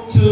to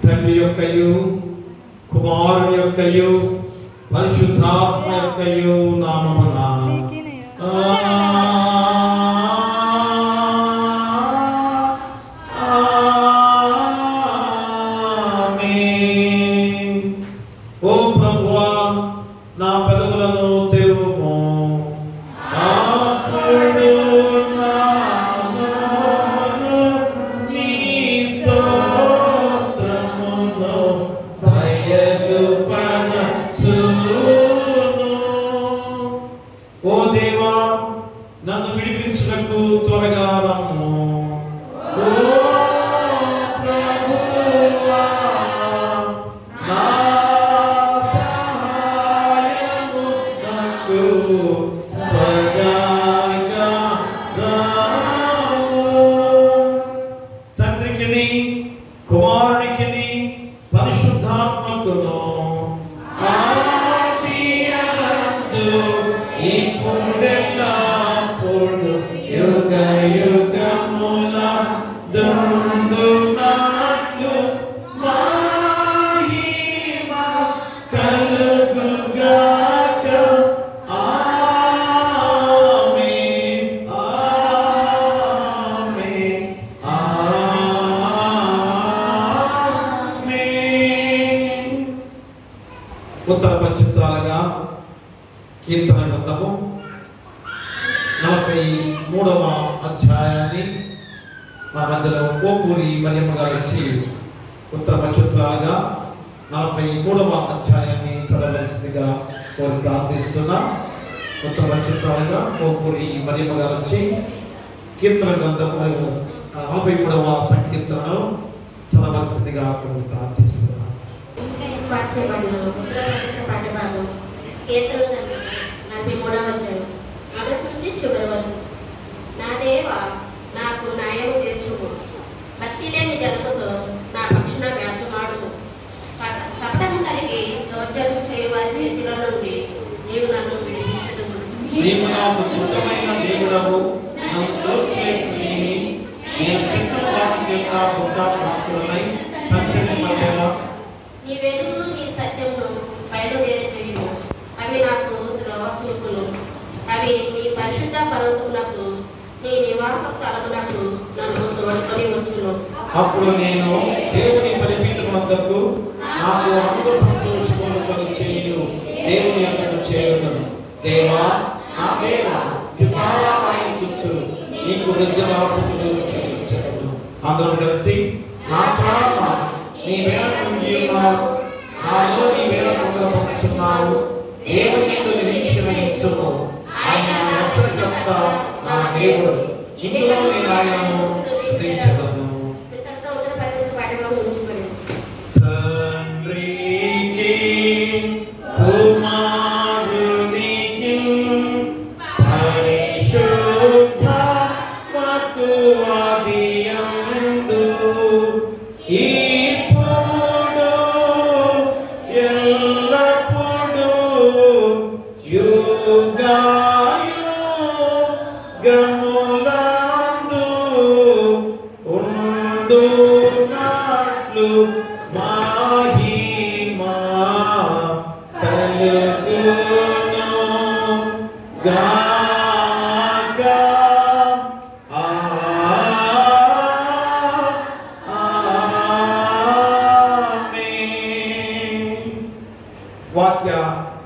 తండ్రి యొక్కయు కుమారుని యొక్కయు పరిశుద్ధాత్మ యొక్కయు నామమున ఓ ప్రభువా నా పెదవులను తెరువుము అప్పుడు నా నోరు నీ స్తోత్రమును బయలుపరచును. ఓ దేవా నన్ను విడిపించుటకు త్వరగా రమ్ము. ఓ ప్రభువా నా సహాయము నాకు త్వరగా రమ్ము. తండ్రికిని కుమారునికిని పరిశుద్ధాత్మకును ఆదియందు ఇప్పుడెల్లప్పుడు యుగ యుగముల దుందునట్లు మహిమ కలుగుగాక. ఆమేన్ ఆమేన్ ఆమేన్. ఉత్తర పశ్చిమాలుగా కీర్తన గ్రంథము 43వ అధ్యాయాన్ని మా మధ్యలో కోపూరి మరియమ్మ గారు వచ్చి ఉత్తర పశ్చిమాలుగా 43వ అధ్యాయాన్ని చదవలసిందిగా కోరి ప్రార్థిస్తున్నా. ఉత్తర పశ్చిమాలుగా కోపూరి మరియమ్మ గారు వచ్చి కీర్తన గ్రంథము 43వ సంకీర్తనను చదవలసిందిగా కోరి ప్రార్థిస్తున్నా. చివరి వరకు నా దేవా నాకు న్యాయము తీర్చుము. భక్తి లేని జనముతో నా పక్షున వ్యాజమాడుము. కపటము కలిగి చోద్యము చేయవారి చేతుల నుండి నీవు నన్ను విడిపించుదువు. నీవు నాకు దృఢమైన దేవుడవు, నన్ను త్రోసివేసినవి నేను శత్రువు వారి చేత ప్రాప్తులనై సంచరింపలేదా. నీ వెలుగు నీ సత్యమును బయలుదేరి చేయుము. అవి నాకు త్రోవ చూపును. అవి నీ పరిశుద్ధ పర్వతమునకు నీ నివాస స్థలమునకు నన్ను తోడుకొని వచ్చును. అప్పుడు నేను దేవుని బలిపీఠం వద్దకు నాకు అంత సంతోషమును కలుగచేయు దేవుని యొద్దకు చేరుదును. దేవా నా దేవా సితారామాయం చుట్టూ నీకు గద్యవాసములు చెల్లించగలను. అందరం కలిసి నా ప్రాణ నీ వేళకు ఉన్నావు, నాలో నీ వేళ పొందుతున్నావు. దేవుని నిరీక్షణ ఇచ్చుము. ఆయన రక్షణకర్త నా దేవుడు, ఇందులో నేను ఆయనను స్తుతించగలను. తండ్రికి కుమారునికి పరిశుద్ధాత్మకు ఆదియందు ఇప్పుడు ఎల్లప్పుడూ యుగములందు ఉండునట్లు మహిమా కలుగును గాక. ఆమేన్. వాక్య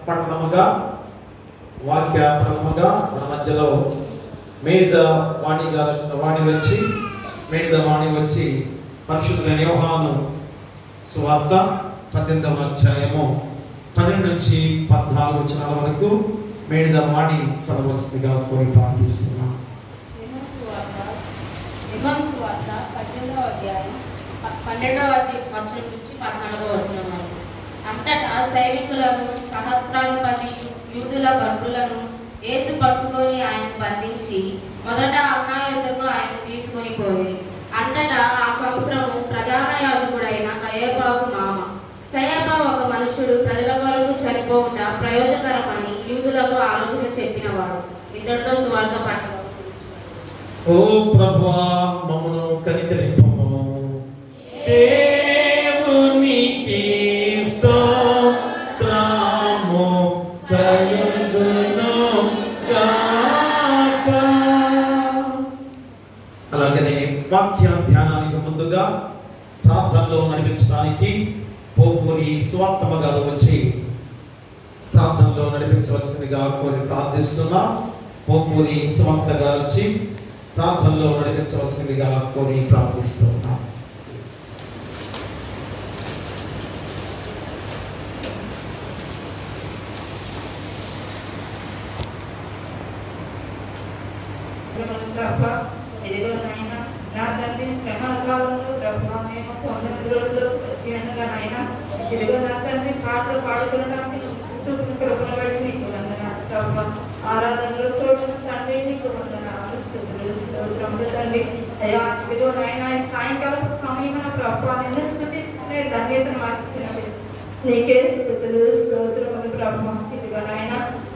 పఠనముగా మన మధ్యలో మేడిద వాణి వచ్చి పరిశుద్ధ యోహాను సువార్త 18వ అధ్యాయము 12 నుంచి 14 వచనాల వరకు మేడిద వాణి చదవలసిందిగా కోరి ప్రార్థిస్తున్నాం. సువార్త 18వ అధ్యాయం 12వ వచనం నుంచి 14వ వచనం వరకు. అంతటా సైనికులను సహస్రాధిపతి యూదుల భటులను యేసు పట్టుకొని ఆయన బంధించి మొదట అన్నా యొద్దకు ఆయన తీసుకొని పోయి. అంతటా ఆ సంవత్సరము ప్రధాన యాజకుడైన కయపకు మామ. కయప ఒక మనుషుడు ప్రజల కొరకు చనిపోవుట ప్రయోజకరమని యూదులకు ఆలోచన చెప్పినవాడు. ఇద్దరితో సువార్త పట్టణం. ఓ ప్రభువా మమ్మను కనికరింపము. దేవుని దేవునికి స్తోత్రము కలుగును గాక. అలాగనే వాక్య ధ్యానానికి ముందుగా ప్రార్థనలో నడిపించడానికి పోపూరి సువార్తమ్మ గారు వచ్చి ప్రార్థనలో నడిపించవలసిందిగా కోరి ప్రార్థిస్తున్నాం. పోపూరి సువార్త గారు వచ్చి ప్రార్థనలో నడిపించవలసిందిగా కోరి ప్రార్థిస్తున్నాం. ఇదిగో నాయన నా తండ్రి శ్రమల కాలంలో ప్రభా మేము 19 రోజులు వచ్చి అనగా నాయన ఇదిగో నా తండ్రి పాటలు పాడుకోవడానికి చుట్టూ కృపను బట్టి నీకు వందనాలు ప్రభా. ఆరాధనలో తోడున్న తండ్రి నీకు వందనాలు స్తుతులు స్తోత్రములు తండ్రి. అయ్యా ఇదిగో నాయన సాయంకాలం సమయమున ప్రభా నిన్ను స్తుతించుకునే ధన్యతను మాకు ఇచ్చినది నీకే స్తుతులు స్తోత్రములు ప్రభా. ఇదిగో నాయన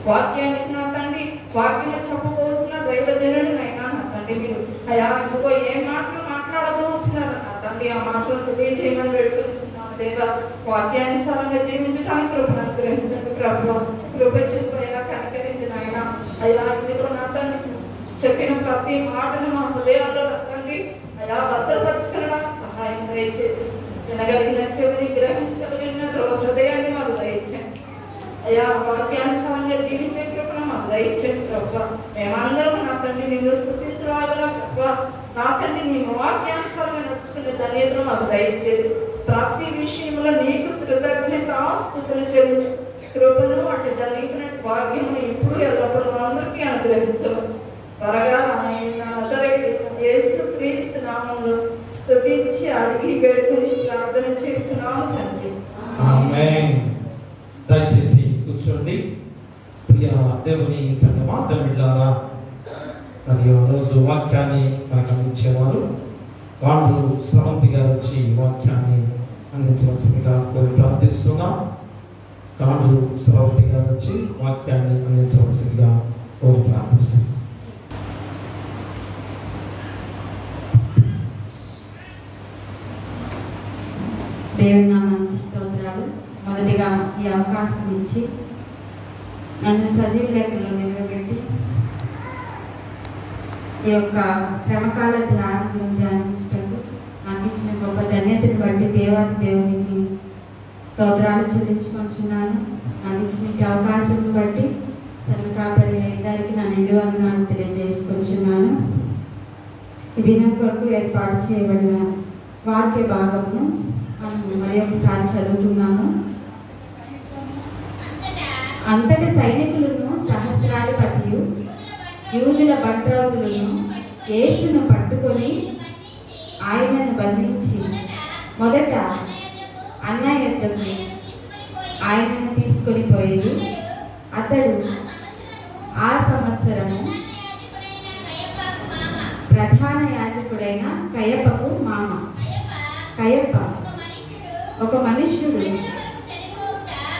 వాక్యానికి నా తండ్రి వాక్యం చెప్పబోతున్న దైవజనుడు నైనా నా తండ్రి మీరు అయ్యా ఇంకో ఏ మాటలు మాట్లాడబోతున్నారు నా తండ్రి ఆ మాటలు తెలియజేయమని వేడుకొచ్చున్నాను దేవా. వాక్యానుసారంగా జీవించడానికి కృపను అనుగ్రహించండి ప్రభు. కృప చెప్పు అయ్యా కనికరించిన ఆయన అయ్యా ఇదిగో నా తండ్రి చెప్పిన ప్రతి మాటను మా హృదయాల్లో నా తండ్రి అయ్యా భద్రపరచుకోవడానికి సహాయం దయచేది. వినగలిగిన చెవిని గ్రహించగలిగిన హృదయాన్ని మాకు దయచేయండి అయ్యా. వాక్యానుసారంగా జీవించే కృపను మాకు దయచేయండి ప్రభు. మేమందరం నా తండ్రి నిన్ను స్తుతించలాగా ప్రభు నా తండ్రి నీ వాక్యానుసారంగా నడుచుకునే ధన్యతను మాకు దయచేది. ప్రతి విషయంలో నీకు కృతజ్ఞతాస్తుతులు చెల్లించు కృపను అటు ధన్యతను భాగ్యమును ఇప్పుడు ఎల్లప్పుడూ అందరికీ అనుగ్రహించము. త్వరగా ఆయన యేసు క్రీస్తు నామములో స్తుతించి అడిగి వేడుకొని ప్రార్థన చేస్తున్నాము తండ్రి. ఆమేన్. దయచేసి కూర్చోండి. ప్రియ దేవుని సంగమా దేవుళ్ళారా, మరియు రోజు వాక్యాన్ని మనకు అందించేవారు వాళ్ళు స్రవంతి గారు వచ్చి వాక్యాన్ని అందించవలసిందిగా కోరి ప్రార్థిస్తున్నాం. కాండ్రు స్రవంతి గారు వచ్చి వాక్యాన్ని అందించవలసిందిగా కోరి ప్రార్థిస్తున్నాం. దేవుని నామానికి స్తోత్రాలు. మొదటిగా ఈ అవకాశం ఇచ్చి నన్ను సజీవ లేఖలో నిలబెట్టి ఈ యొక్క శ్రమకాల ధ్యానం ధ్యానించటకు నాకు ఇచ్చిన గొప్ప ధన్యతను బట్టి దేవాది దేవునికి స్తోత్రాలు చెల్లించుకుంటున్నాను. నాకు ఇచ్చిన అవకాశం బట్టి తన కాపరి గారికి నా నిండు వందనాలు తెలియజేసుకుంటున్నాను. ఈ దినం కొరకు ఏర్పాటు చేయబడిన వాక్య భాగమును మనం మరి ఒకసారి చదువుతున్నాము. అంతటి సైనికులను సహస్రాధిపతియు యూదుల బంట్రౌతులను యేసును పట్టుకొని ఆయనను బంధించి మొదట అన్న యొద్దకు ఆయనను తీసుకొని పోయేది. అతడు ఆ సంవత్సరము ప్రధాన యాజకుడైన కయపకు మామ. కయప ఒక మనుష్యుడు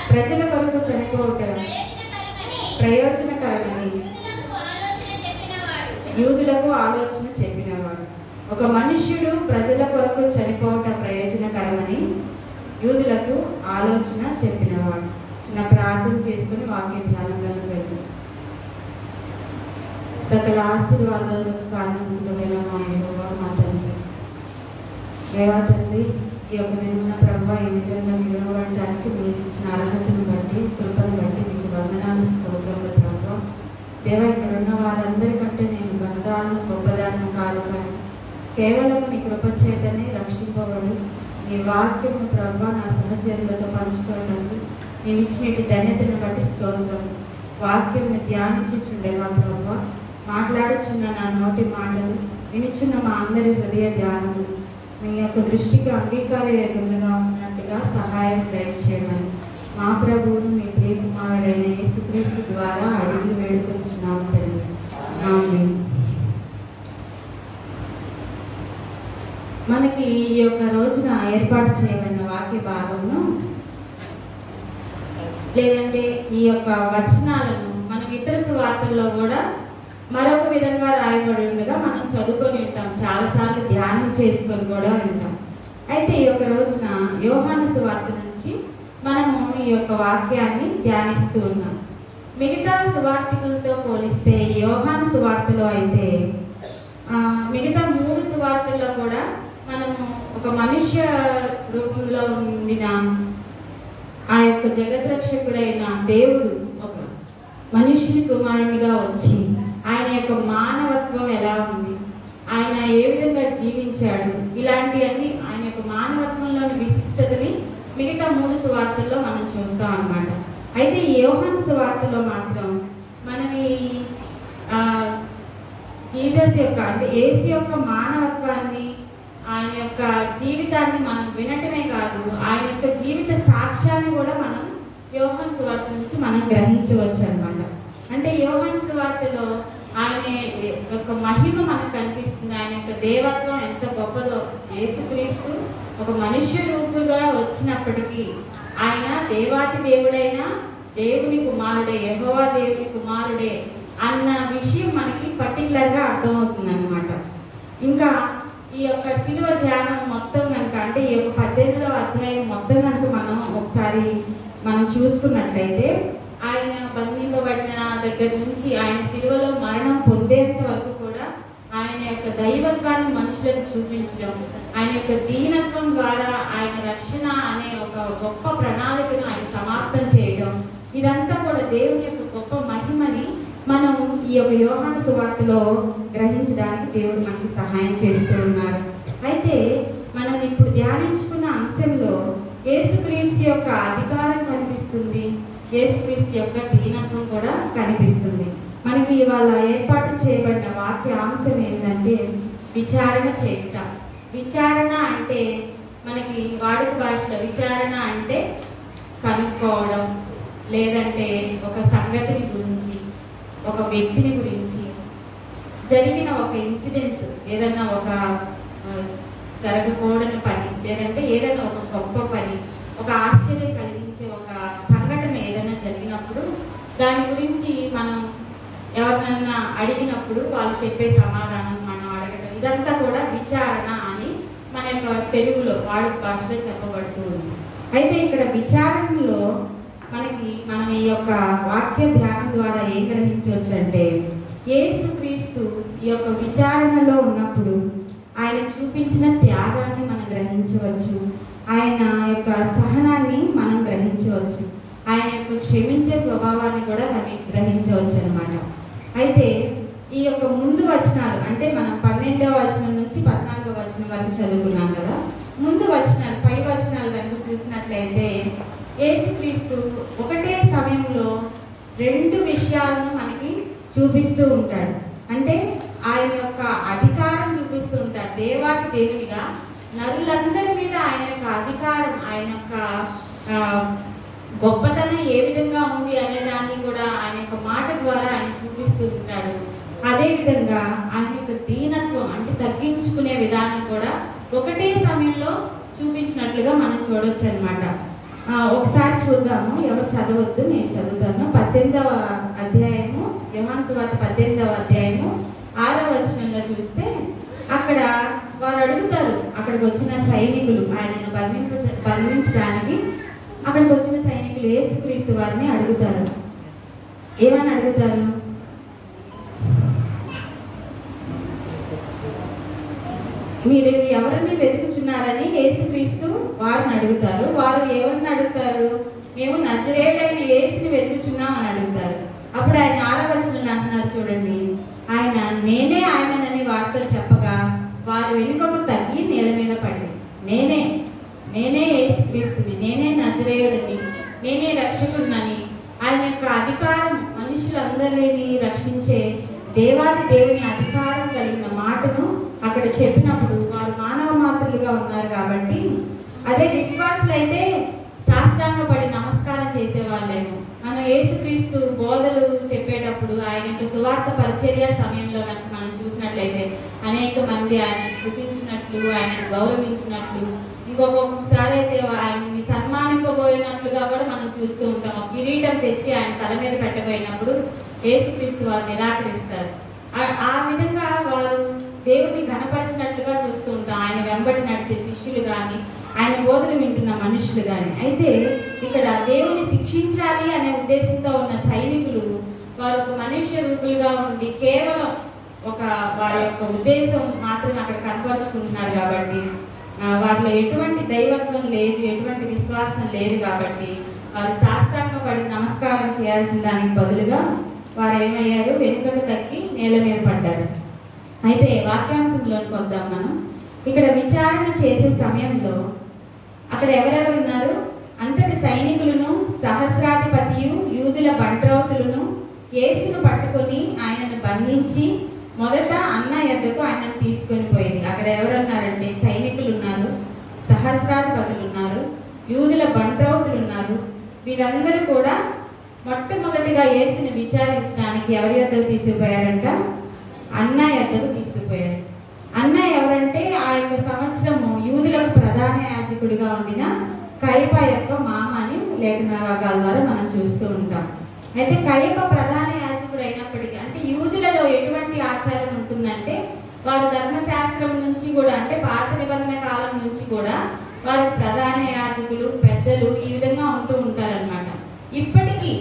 ప్రజల కొరకు చనిపోవుట ప్రయోజనకరమని యూదులకు ఆలోచన చెప్పినవాడు. ఒక మనుష్యుడు ప్రజల కొరకు చనిపోవుట ప్రయోజనకరమని యూదులకు ఆలోచన చెప్పినవాడు. చిన్న ప్రార్థన చేసుకుని వాక్య ధ్యానంలోకి వెళ్తాం. సకల ఆశీర్వాదాలకు కారణమైన మా యెహోవా మా తండ్రి, దేవా తండ్రి, ఈ యొక్క నిన్న ప్రభావ ఈ విధంగా నిలవడానికి మీరు ఇచ్చిన అర్హతను బట్టి కృపను బట్టి మీకు వందనాలు స్తోత్రములు ప్రభావ. దేవా ఇక్కడ ఉన్న వారందరికంటే నేను గంగాలను గొప్పదాన్ని కాదు, కానీ కేవలం నీ కృప చేతనే రక్షింపబడి నీ వాక్యము ప్రభావ నా సహచరులతో పంచుకోవడానికి నేను ఇచ్చిన ధన్యతను బట్టి స్తోత్రం. వాక్యంని ధ్యానించుచుండగా ప్రభావ మాట్లాడుచున్న నా నోటి మాటలు వినిచున్న మా అందరి హృదయ ధ్యానములు మీ యొక్క దృష్టికి అంగీకారయోగ్యముగా ఉన్నట్టుగా సహాయం దయచేయమని మా ప్రభువును మీ ప్రియ కుమారుడైన యేసుక్రీస్తు ద్వారా అడిగి వేడుకొంచున్నాము తండ్రి. ఆమేన్. మనకి ఈ యొక్క రోజున ఏర్పాటు చేయబడిన వాక్య భాగంలో లేదంటే ఈ యొక్క వచనాలను మనం ఇతర సువార్తల్లో కూడా మరొక విధంగా రాయబడి ఉండగా మనం చదువుకొని ఉంటాం, చాలాసార్లు ధ్యానం చేసుకొని కూడా ఉంటాం. అయితే ఈ యొక్క రోజున యోహాను సువార్త నుంచి మనము ఈ యొక్క వాక్యాన్ని ధ్యానిస్తూ ఉన్నాం. మిగతా సువార్తికులతో పోలిస్తే యోహాను సువార్తలో అయితే మిగతా 3 సువార్తల్లో కూడా మనము ఒక మనుష్య రూపంలో ఉండిన ఆ యొక్క జగద్రక్షకుడైన దేవుడు ఒక మనుష్యుని కుమారునిగా వచ్చి ఆయన యొక్క మానవత్వం ఎలా ఉంది, ఆయన ఏ విధంగా జీవించాడు, ఇలాంటివన్నీ ఆయన యొక్క మానవత్వంలోని విశిష్టతని మిగతా 3 సువార్తల్లో మనం చూస్తాం అన్నమాట. అయితే ఈ యోహాను సువార్తలో మాత్రం మనం ఈ జీసస్ యొక్క అంటే యేసు యొక్క మానవత్వాన్ని, ఆయన యొక్క జీవితాన్ని మనం వినటమే కాదు, ఆయన యొక్క జీవిత సాక్ష్యాన్ని కూడా మనం యోహాను సువార్త నుంచి మనం గ్రహించవచ్చు అన్నమాట. అంటే యోహాను సువార్తలో ఆయన యొక్క మహిమ మనకు కనిపిస్తుంది. ఆయన యొక్క దేవత్వం ఎంత గొప్పదో. యేసుక్రీస్తు ఒక మనుష్య రూపుగా వచ్చినప్పటికీ ఆయన దేవాతి దేవుడైన దేవుని కుమారుడే, యెహోవా దేవుని కుమారుడే అన్న విషయం మనకి పర్టికులర్గా అర్థమవుతుంది అన్నమాట. ఇంకా ఈ యొక్క శిలువ ధ్యానం మొత్తం కనుక అంటే ఈ యొక్క 18వ అధ్యాయం మొత్తం కనుక మనం ఒకసారి మనం చూసుకున్నట్లయితే ఆయన బంధింపబడిన దగ్గర నుంచి ఆయన శిలువలో మరణం పొందేంత వరకు కూడా ఆయన యొక్క దైవత్వాన్ని మనుషులకు చూపించడం, ఆయన యొక్క దీనత్వం ద్వారా ఆయన రక్షణ అనే ఒక గొప్ప ప్రణాళికను ఆయన సమాప్తం చేయడం, ఇదంతా కూడా దేవుని యొక్క గొప్ప మహిమని మనం ఈ యొక్క యోహాను సువార్తలో గ్రహించడానికి దేవుడు మనకి సహాయం చేస్తూ ఉన్నారు. అయితే మనం ఇప్పుడు ధ్యానించుకున్న అంశంలో యేసుక్రీస్తు యొక్క అధికారం కనిపిస్తుంది, యేసుక్రీస్తు యొక్క దీనత్వం కూడా కనిపిస్తుంది. మనకి ఇవాళ ఏర్పాటు చేయబడిన వాక్య అంశం ఏంటంటే విచారణ చేయుట. విచారణ అంటే మనకి వాడుక భాషలో విచారణ అంటే కనుక్కోవడం, లేదంటే ఒక సంగతిని గురించి, ఒక వ్యక్తిని గురించి జరిగిన ఒక ఇన్సిడెంట్స్, ఏదన్నా ఒక జరగకూడని పని, లేదంటే ఏదైనా ఒక గొప్ప పని, ఒక ఆశ్చర్యం కలిగించే ఒక సంఘటన ఏదైనా జరిగినప్పుడు దాని గురించి మనం ఎవరినన్నా అడిగినప్పుడు వాళ్ళు చెప్పే సమాధానం మనం అడగడం, ఇదంతా కూడా విచారణ అని మన యొక్క తెలుగులో వాడుక భాషలో చెప్పబడుతూ ఉంది. అయితే ఇక్కడ విచారణలో మనం ఈ యొక్క వాక్య ధ్యానం ద్వారా ఏం గ్రహించవచ్చు అంటే యేసుక్రీస్తు ఈ యొక్క విచారణలో ఉన్నప్పుడు ఆయన చూపించిన త్యాగాన్ని మనం గ్రహించవచ్చు, ఆయన యొక్క సహనాన్ని మనం గ్రహించవచ్చు, ఆయన యొక్క క్షమించే స్వభావాన్ని కూడా గ్రహించవచ్చు అన్నమాట. అయితే ఈ యొక్క ముందు వచనాలు అంటే మనం 12వ వచనం నుంచి 14వ వచనం వరకు చదువుకున్నాం కదా, ముందు వచనాలు పై వచనాలు కనుక చూసినట్లయితే యేసుక్రీస్తు ఒకటే సమయంలో 2 విషయాలను మనకి చూపిస్తూ ఉంటాడు. అంటే ఆయన యొక్క అధికారం చూపిస్తూ ఉంటాడు. దేవాతి దేవునిగా నరులందరి మీద ఆయన యొక్క అధికారం, ఆయన యొక్క గొప్పతనం ఏ విధంగా ఉంది అనే దాన్ని కూడా ఆయన యొక్క మాట ద్వారా ఆయన చూపిస్తూ ఉంటాడు. అదేవిధంగా ఆయన యొక్క దీనత్వం అంటే తగ్గించుకునే విధానం కూడా ఒకటే సమయంలో చూపించినట్లుగా మనం చూడొచ్చు అన్నమాట. ఒకసారి చూద్దాము, ఎవరు చదవద్దు, నేను చదువుతాను. 18వ అధ్యాయము యోహాను సువార్త 18వ అధ్యాయము 6వ వచనంలో చూస్తే అక్కడ వారు అడుగుతారు, అక్కడికి వచ్చిన సైనికులు ఆయనను బంధించడానికి అక్కడికి వచ్చిన సైనికులు యేసుక్రీస్తు వారిని అడుగుతారు. ఏమని అడుగుతారు? మీరు ఎవరిని వెతుకుచున్నారని యేసుక్రీస్తు వారిని అడుగుతారు. వారు ఎవరిని అడుగుతారు? మేము నజరేయుడైన యేసుని వెతుకుచున్నాం అని అడుగుతారు. అప్పుడు ఆయన 6వ వచనంలో అంటున్నారు చూడండి, ఆయన నేనే ఆయనని వారితో చెప్పగా వారు వెనుకకు తగ్గి నేల మీద పడి నేనే యేసుక్రీస్తుని, నేనే నజరేయుడిని, నేనే రక్షకుడినని ఆయన యొక్క అధికారం మనుషులందరినీ రక్షించే దేవాది దేవుని అధికారం కలిగిన మాటను అక్కడ చెప్పినప్పుడు వారు మానవ మాత్రులుగా ఉన్నారు కాబట్టి, అదే విశ్వాసులైతే సాష్టాంగపడి నమస్కారం చేసేవాళ్ళేమో. మనం యేసుక్రీస్తు బోధలు చెప్పేటప్పుడు ఆయన యొక్క సువార్త పరిచర్య సమయంలో కనుక మనం చూసినట్లయితే అనేక మంది ఆయన స్తుతించినట్లు, ఆయన గౌరవించినట్లు, ఇంకొకసారి అయితే ఆయన్ని సన్మానింపబోయినట్లుగా కూడా మనం చూస్తూ ఉంటాం. కిరీటం తెచ్చి ఆయన తల మీద పెట్టబోయినప్పుడు యేసుక్రీస్తు వారు నిరాకరిస్తారు. ఆ విధంగా వారు దేవుని ఘనపరిచినట్లుగా చూస్తూ ఉంటాం, ఆయన వెంబడి నడిచే శిష్యులు కానీ, ఆయన బోధలు వింటున్న మనుషులు కానీ. అయితే ఇక్కడ దేవుని శిక్షించాలి అనే ఉద్దేశంతో ఉన్న సైనికులు వారు ఒక మనుష్య రూపులుగా ఉండి కేవలం ఒక వారి యొక్క ఉద్దేశం మాత్రం అక్కడ కనపరుచుకుంటున్నారు కాబట్టి వారిలో ఎటువంటి దైవత్వం లేదు, ఎటువంటి విశ్వాసం లేదు కాబట్టి వారు సాష్టాంగపడి నమస్కారం చేయాల్సిన దానికి బదులుగా వారు ఏమయ్యారు, వెనుకకు తగ్గి నేల మీద పడ్డారు. అయితే వాక్యాంశంలోకి వద్దాం మనం. ఇక్కడ విచారణ చేసే సమయంలో అక్కడ ఎవరెవరు ఉన్నారు? అంతటి సైనికులను, సహస్రాధిపతియు, యూదుల బంట్రౌతులను యేసును పట్టుకొని ఆయనను బంధించి మొదట అన్న యొద్దకు ఆయనను తీసుకొని పోయింది. అక్కడ ఎవరున్నారంటే సైనికులు ఉన్నారు, సహస్రాధిపతులు ఉన్నారు, యూదుల బంట్రౌతులు ఉన్నారు. వీరందరూ కూడా మొట్టమొదటిగా యేసుని విచారించడానికి ఎవరి యొద్దకు తీసుకుపోయారంట? అన్న యొద్దకు తీసుకుపోయారు. అన్న ఎవరంటే ఆ యొక్క సంవత్సరము యూదులకు ప్రధాన యాజకుడిగా ఉండిన కయప యొక్క మామ అని లేఖన భాగాల ద్వారా మనం చూస్తూ ఉంటాం. అయితే కయప ప్రధాన యాజకుడు అయినప్పటికీ, అంటే యూదులలో ఎటువంటి ఆచారం ఉంటుందంటే వారు ధర్మశాస్త్రం నుంచి కూడా, అంటే పాత నిబంధన కాలం నుంచి కూడా వారి ప్రధాన యాజకులు, పెద్దలు ఈ విధంగా ఉంటూ ఉంటారన్నమాట. ఇప్పటికీ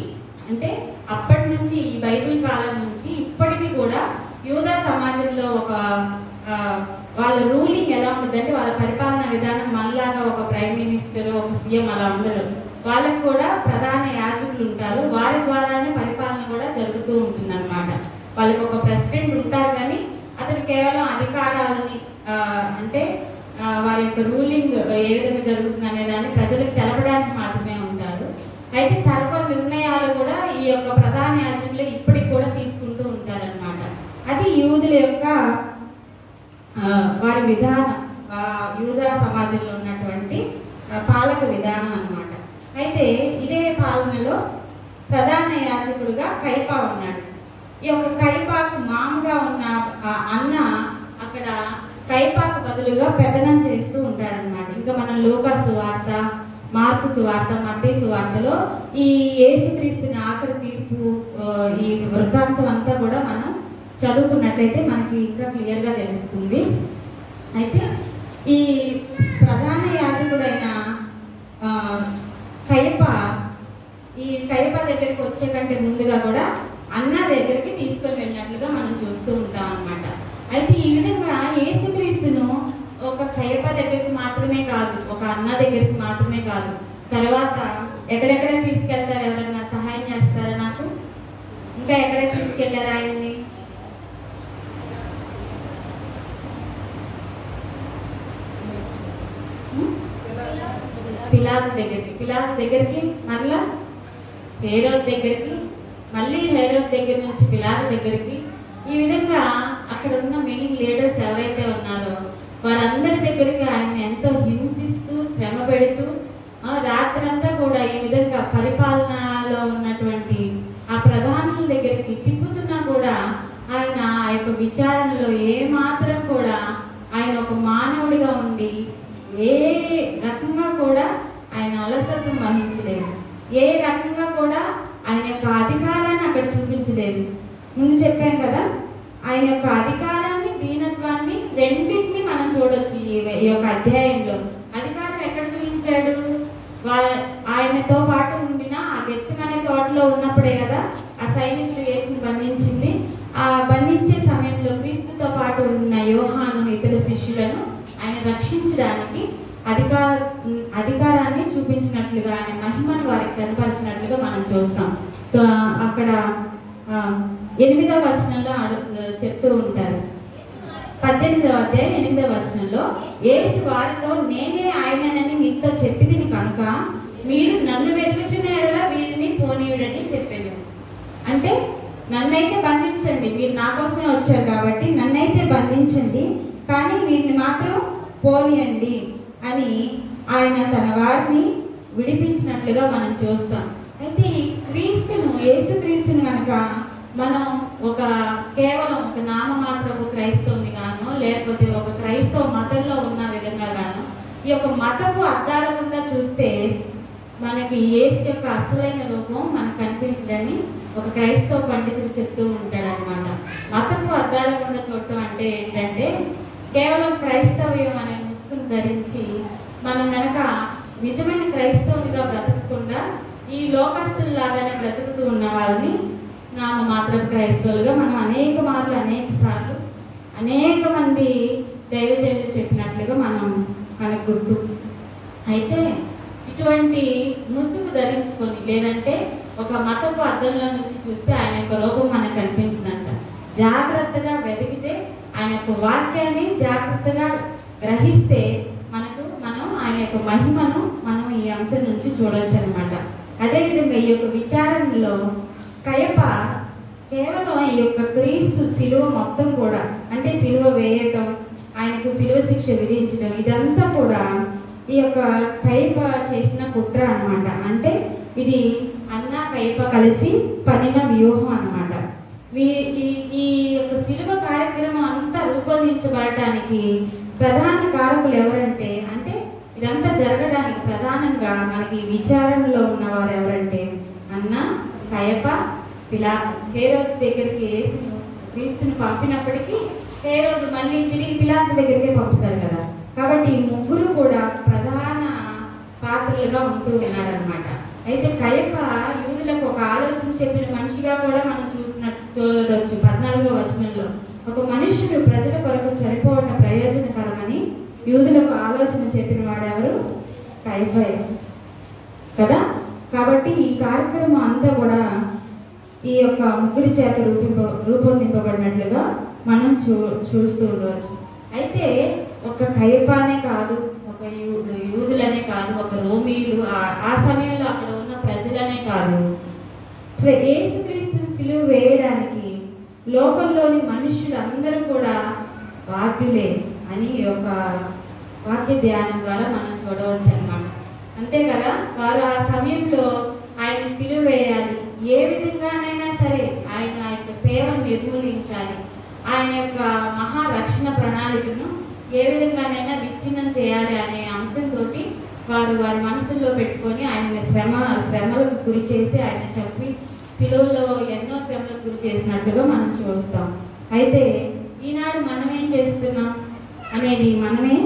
అంటే అప్పటి నుంచి, ఈ బైబిల్ కాలం నుంచి ఇప్పటికీ కూడా యూదా సమాజంలో ఒక వాళ్ళ రూలింగ్ ఎలా ఉంటుంది అంటే వాళ్ళ పరిపాలన విధానం మనలాగా ఒక ప్రైమ్ మినిస్టర్, ఒక సీఎం అలా ఉండరు. వాళ్ళకు కూడా ప్రధాన యాజకులు ఉంటారు, వారి ద్వారానే పరిపాలన కూడా జరుగుతూ ఉంటుంది అన్నమాట. వాళ్ళకి ఒక ప్రెసిడెంట్ ఉంటారు కానీ అతను కేవలం అధికారాలని అంటే వారి యొక్క రూలింగ్ ఏ విధంగా జరుగుతుంది అనే దాన్ని ప్రజలకు తెలపడానికి మాత్రమే ఉంటారు. అయితే సర్వ నిర్ణయాలు కూడా ఈ యొక్క ప్రధాన యాజకులు ఇప్పటికి కూడా తీసుకుంటూ ఉంటారన్నమాట. అది యూదుల యొక్క వారి విధానం, యూదా సమాజంలో ఉన్నటువంటి పాలక విధానం అన్నమాట. అయితే ఇదే పాలనలో ప్రధాన యాజకుడుగా కయప ఉన్నాడు. ఈ యొక్క కయపాకు మామగా ఉన్న అన్న అక్కడ కయపాకు బదులుగా పెద్దనం చేస్తూ ఉంటాడనమాట. ఇంకా మనం లూకా సువార్త, మార్కు సువార్త, మత్తయి సువార్తలో ఈ యేసుక్రీస్తుని ఆఖరి తీర్పు, ఈ వృత్తాంతం అంతా కూడా మనం చదువుకున్నట్లయితే మనకి ఇంకా క్లియర్గా తెలుస్తుంది. అయితే ఈ ప్రధాన యాజకుడైన ఈ కయప దగ్గరికి వచ్చే కంటే ముందుగా కూడా అన్న దగ్గరికి తీసుకొని వెళ్ళినట్లుగా మనం చూస్తూ ఉంటాం అన్నమాట. అయితే ఈ విధంగా యేసుక్రీస్తును ఒక కయప దగ్గరికి మాత్రమే కాదు, ఒక అన్న దగ్గరికి మాత్రమే కాదు, తర్వాత ఎక్కడెక్కడ తీసుకెళ్తారు? ఎవరన్నా సహాయం చేస్తారా నాకు? ఇంకా ఎక్కడ తీసుకెళ్లారు ఆయన్ని? పిలాతు దగ్గరికి మళ్ళా హేరోద్ దగ్గరికి, మళ్ళీ హేరోద్ దగ్గర నుంచి పిలాతు దగ్గరికి. ఈ విధంగా అక్కడ ఉన్న మెయిన్ లీడర్స్ ఎవరైతే ఉన్నారో వారందరి దగ్గరికి ఆయన ఎంతో హింసిస్తూ, శ్రమ పెడుతూ, రాత్రంతా కూడా ఈ విధంగా పరిపాలనలో ఉన్నటువంటి ఆ ప్రధానుల దగ్గరికి తిప్పుతున్నా కూడా ఆయన ఆ యొక్క విచారణలో ఏమాత్రం కూడా ఆయన ఒక మానవుడిగా ఉండి ఏ రకంగా కూడా ఆయన అలసత్వం వహించలేదు, ఏ రకంగా కూడా ఆయన యొక్క అధికారాన్ని అక్కడ చూపించలేదు. ముందు చెప్పాం కదా, ఆయన యొక్క అధికారాన్ని, దీనత్వాన్ని రెండింటినీ మనం చూడొచ్చు ఈ యొక్క అధ్యాయంలో. అధికారం ఎక్కడ చూపించాడు? ఆయనతో పాటు ఉండిన ఆ గెత్సెమనే తోటలో ఉన్నప్పుడే కదా ఆ సైనికులు యేసుని బంధించింది. ఆ బంధించే సమయంలో క్రీస్తుతో పాటు ఉన్న యోహాను ఇతర శిష్యులను ఆయన రక్షించడానికి అధికారాన్ని చూపించినట్లుగా, ఆయన మహిమను వారికి కనపరిచినట్లుగా మనం చూస్తాం. అక్కడ 8వ వచనంలో చెప్తూ ఉంటారు, 18వ అధ్యాయం 8వ వచనంలో, యేసు వారితో నేనే ఆయననని మీతో చెప్పితిని కనుక మీరు నన్ను వెతుకుచున్న ఎడల వీరిని పోనీయుడని చెప్పాను. అంటే నన్నైతే బంధించండి, మీరు నా కోసమే వచ్చారు కాబట్టి నన్నైతే బంధించండి, కానీ వీరిని మాత్రం పోనీయండి అని ఆయన తన వారిని విడిపించినట్లుగా మనం చూస్తాం. అయితే ఈ క్రీస్తును, యేసుక్రీస్తుని కనుక మనం కేవలం ఒక నామమాత్రపు క్రైస్తవుని గానో, లేకపోతే ఒక క్రైస్తవ మతంలో ఉన్న విధంగా గానో, ఈ యొక్క మతపు అద్దాల గుండా చూస్తే మనకి యేసు యొక్క అసలైన రూపం మనకు కనిపించడని ఒక క్రైస్తవ పండితుడు చెప్తూ ఉంటాడు అనమాట. మతపు అద్దాల గుండా చూడటం అంటే ఏంటంటే కేవలం క్రైస్తవ్యం అనే ముసుగును ధరించి మనం గనక నిజమైన క్రైస్తవునిగా బ్రతకకుండా ఈ లోకస్తుల్లాగానే బ్రతుకుతూ ఉన్న వాళ్ళని నామ మాత్రం క్రైస్తవులుగా మనం అనేక మార్లు అనేక సార్లు అనేక మంది దైవజనులు చెప్పినట్లుగా మనకు గుర్తు. అయితే ఇటువంటి ముసుగు ధరించుకొని లేదంటే ఒక మతపు అద్దంలో నుంచి చూస్తే ఆయన యొక్క రూపం మనకు కనిపించినంత జాగ్రత్తగా వెతికితే ఆయన యొక్క వాక్యాన్ని జాగ్రత్తగా గ్రహిస్తే మనం ఆయన యొక్క మహిమను మనం ఈ అంశం నుంచి చూడొచ్చు అనమాట. అదేవిధంగా ఈ యొక్క విచారణలో కయప కేవలం ఈ యొక్క క్రీస్తు శిలువ మొత్తం కూడా అంటే శిలువ వేయటం, ఆయనకు శిలువ శిక్ష విధించడం ఇదంతా కూడా ఈ యొక్క కయప చేసిన కుట్ర అన్నమాట. అంటే ఇది అన్న కయప కలిసి పనిన వ్యూహం అన్నమాట. ఈ యొక్క శిలువ కార్యక్రమం అంతా రూపొందించబడటానికి ప్రధాన కారకులు ఎవరంటే అంటే ఇదంతా జరగడానికి ప్రధానంగా మనకి విచారణలో ఉన్నవారు ఎవరంటే అన్న కయప హేరోదు దగ్గరికి క్రీస్తుని పంపినప్పటికీ హేరోదు మళ్ళీ తిరిగి పిలాతు దగ్గరికే పంపుతారు కదా. కాబట్టి ఈ ముగ్గురు కూడా ప్రధాన పాత్రలుగా ఉంటూ ఉన్నారనమాట. అయితే కయప యూదులకు ఒక ఆలోచన చెప్పిన మనిషిగా కూడా మనం చూడొచ్చు. 14వ వచనంలో ఒక మనుష్యుడు ప్రజల కొరకు చనిపోవడం ప్రయోజనకరమని యూదులకు ఆలోచన చెప్పిన వాడు ఎవరు? కయపే కదా. కాబట్టి ఈ కార్యక్రమం అంతా కూడా ఈ యొక్క ముగ్గురి చేత రూపొందింపబడినట్లుగా మనం చూస్తూ ఉండవచ్చు. అయితే ఒక కయపానే కాదు, ఒక యూదులనే కాదు, ఒక రోమీలు ఆ సమయంలో అక్కడ ఉన్న ప్రజలనే కాదు, యేసుక్రీస్తుని సిలువ వేయడానికి లోకంలోని మనుషులందరూ కూడా బాధ్యులే అని ఒక వాక్య ధ్యానం ద్వారా మనం చూడవచ్చు అన్నమాట. అంతే కదా. వారు ఆ సమయంలో ఆయన సిలువ వేయాలి, ఏ విధంగానైనా సరే ఆయన యొక్క సేవను నిర్మూలించాలి, ఆయన యొక్క మహారక్షణ ప్రణాళికను ఏ విధంగానైనా విచ్ఛిన్నం చేయాలి అనే అంశంతో వారి మనసుల్లో పెట్టుకొని ఆయన శ్రమలకు గురి చేసి ఆయన చంపి శిలువలో ఎన్నో శ్రమలకు గురి చేసినట్లుగా మనం చూస్తాం. అయితే ఈనాడు మనం ఏం చేస్తున్నాం అనేది మనమే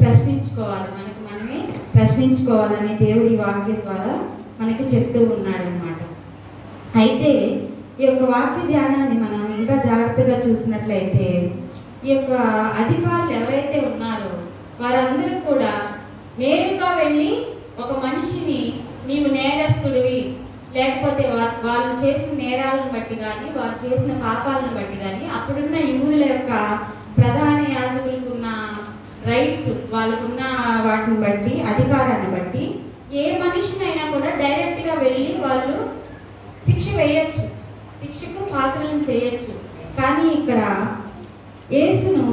ప్రశ్నించుకోవాలి, మనమే ప్రశ్నించుకోవాలని దేవుడి వాక్యం ద్వారా మనకి చెప్తూ ఉన్నాడనమాట. అయితే ఈ యొక్క వాక్య ధ్యానాన్ని మనం ఇంకా జాగ్రత్తగా చూసినట్లయితే ఈ యొక్క అధికారులు ఎవరైతే ఉన్నారో వారందరూ కూడా నేరుగా వెళ్ళి ఒక మనిషిని నీవు నేరస్తుడివి, లేకపోతే వాళ్ళు చేసిన నేరాలను బట్టి కానీ వారు చేసిన పాపాలను బట్టి కానీ అప్పుడున్న యూదుల యొక్క ప్రధాన యాజకులకు ఉన్న రైట్స్, వాళ్ళకున్న వాటిని బట్టి అధికారాన్ని బట్టి ఏ మనిషినైనా కూడా డైరెక్ట్గా వెళ్ళి వాళ్ళు శిక్ష వేయచ్చు, శిక్షకు పాత్రలను చేయొచ్చు. కానీ ఇక్కడ యేసును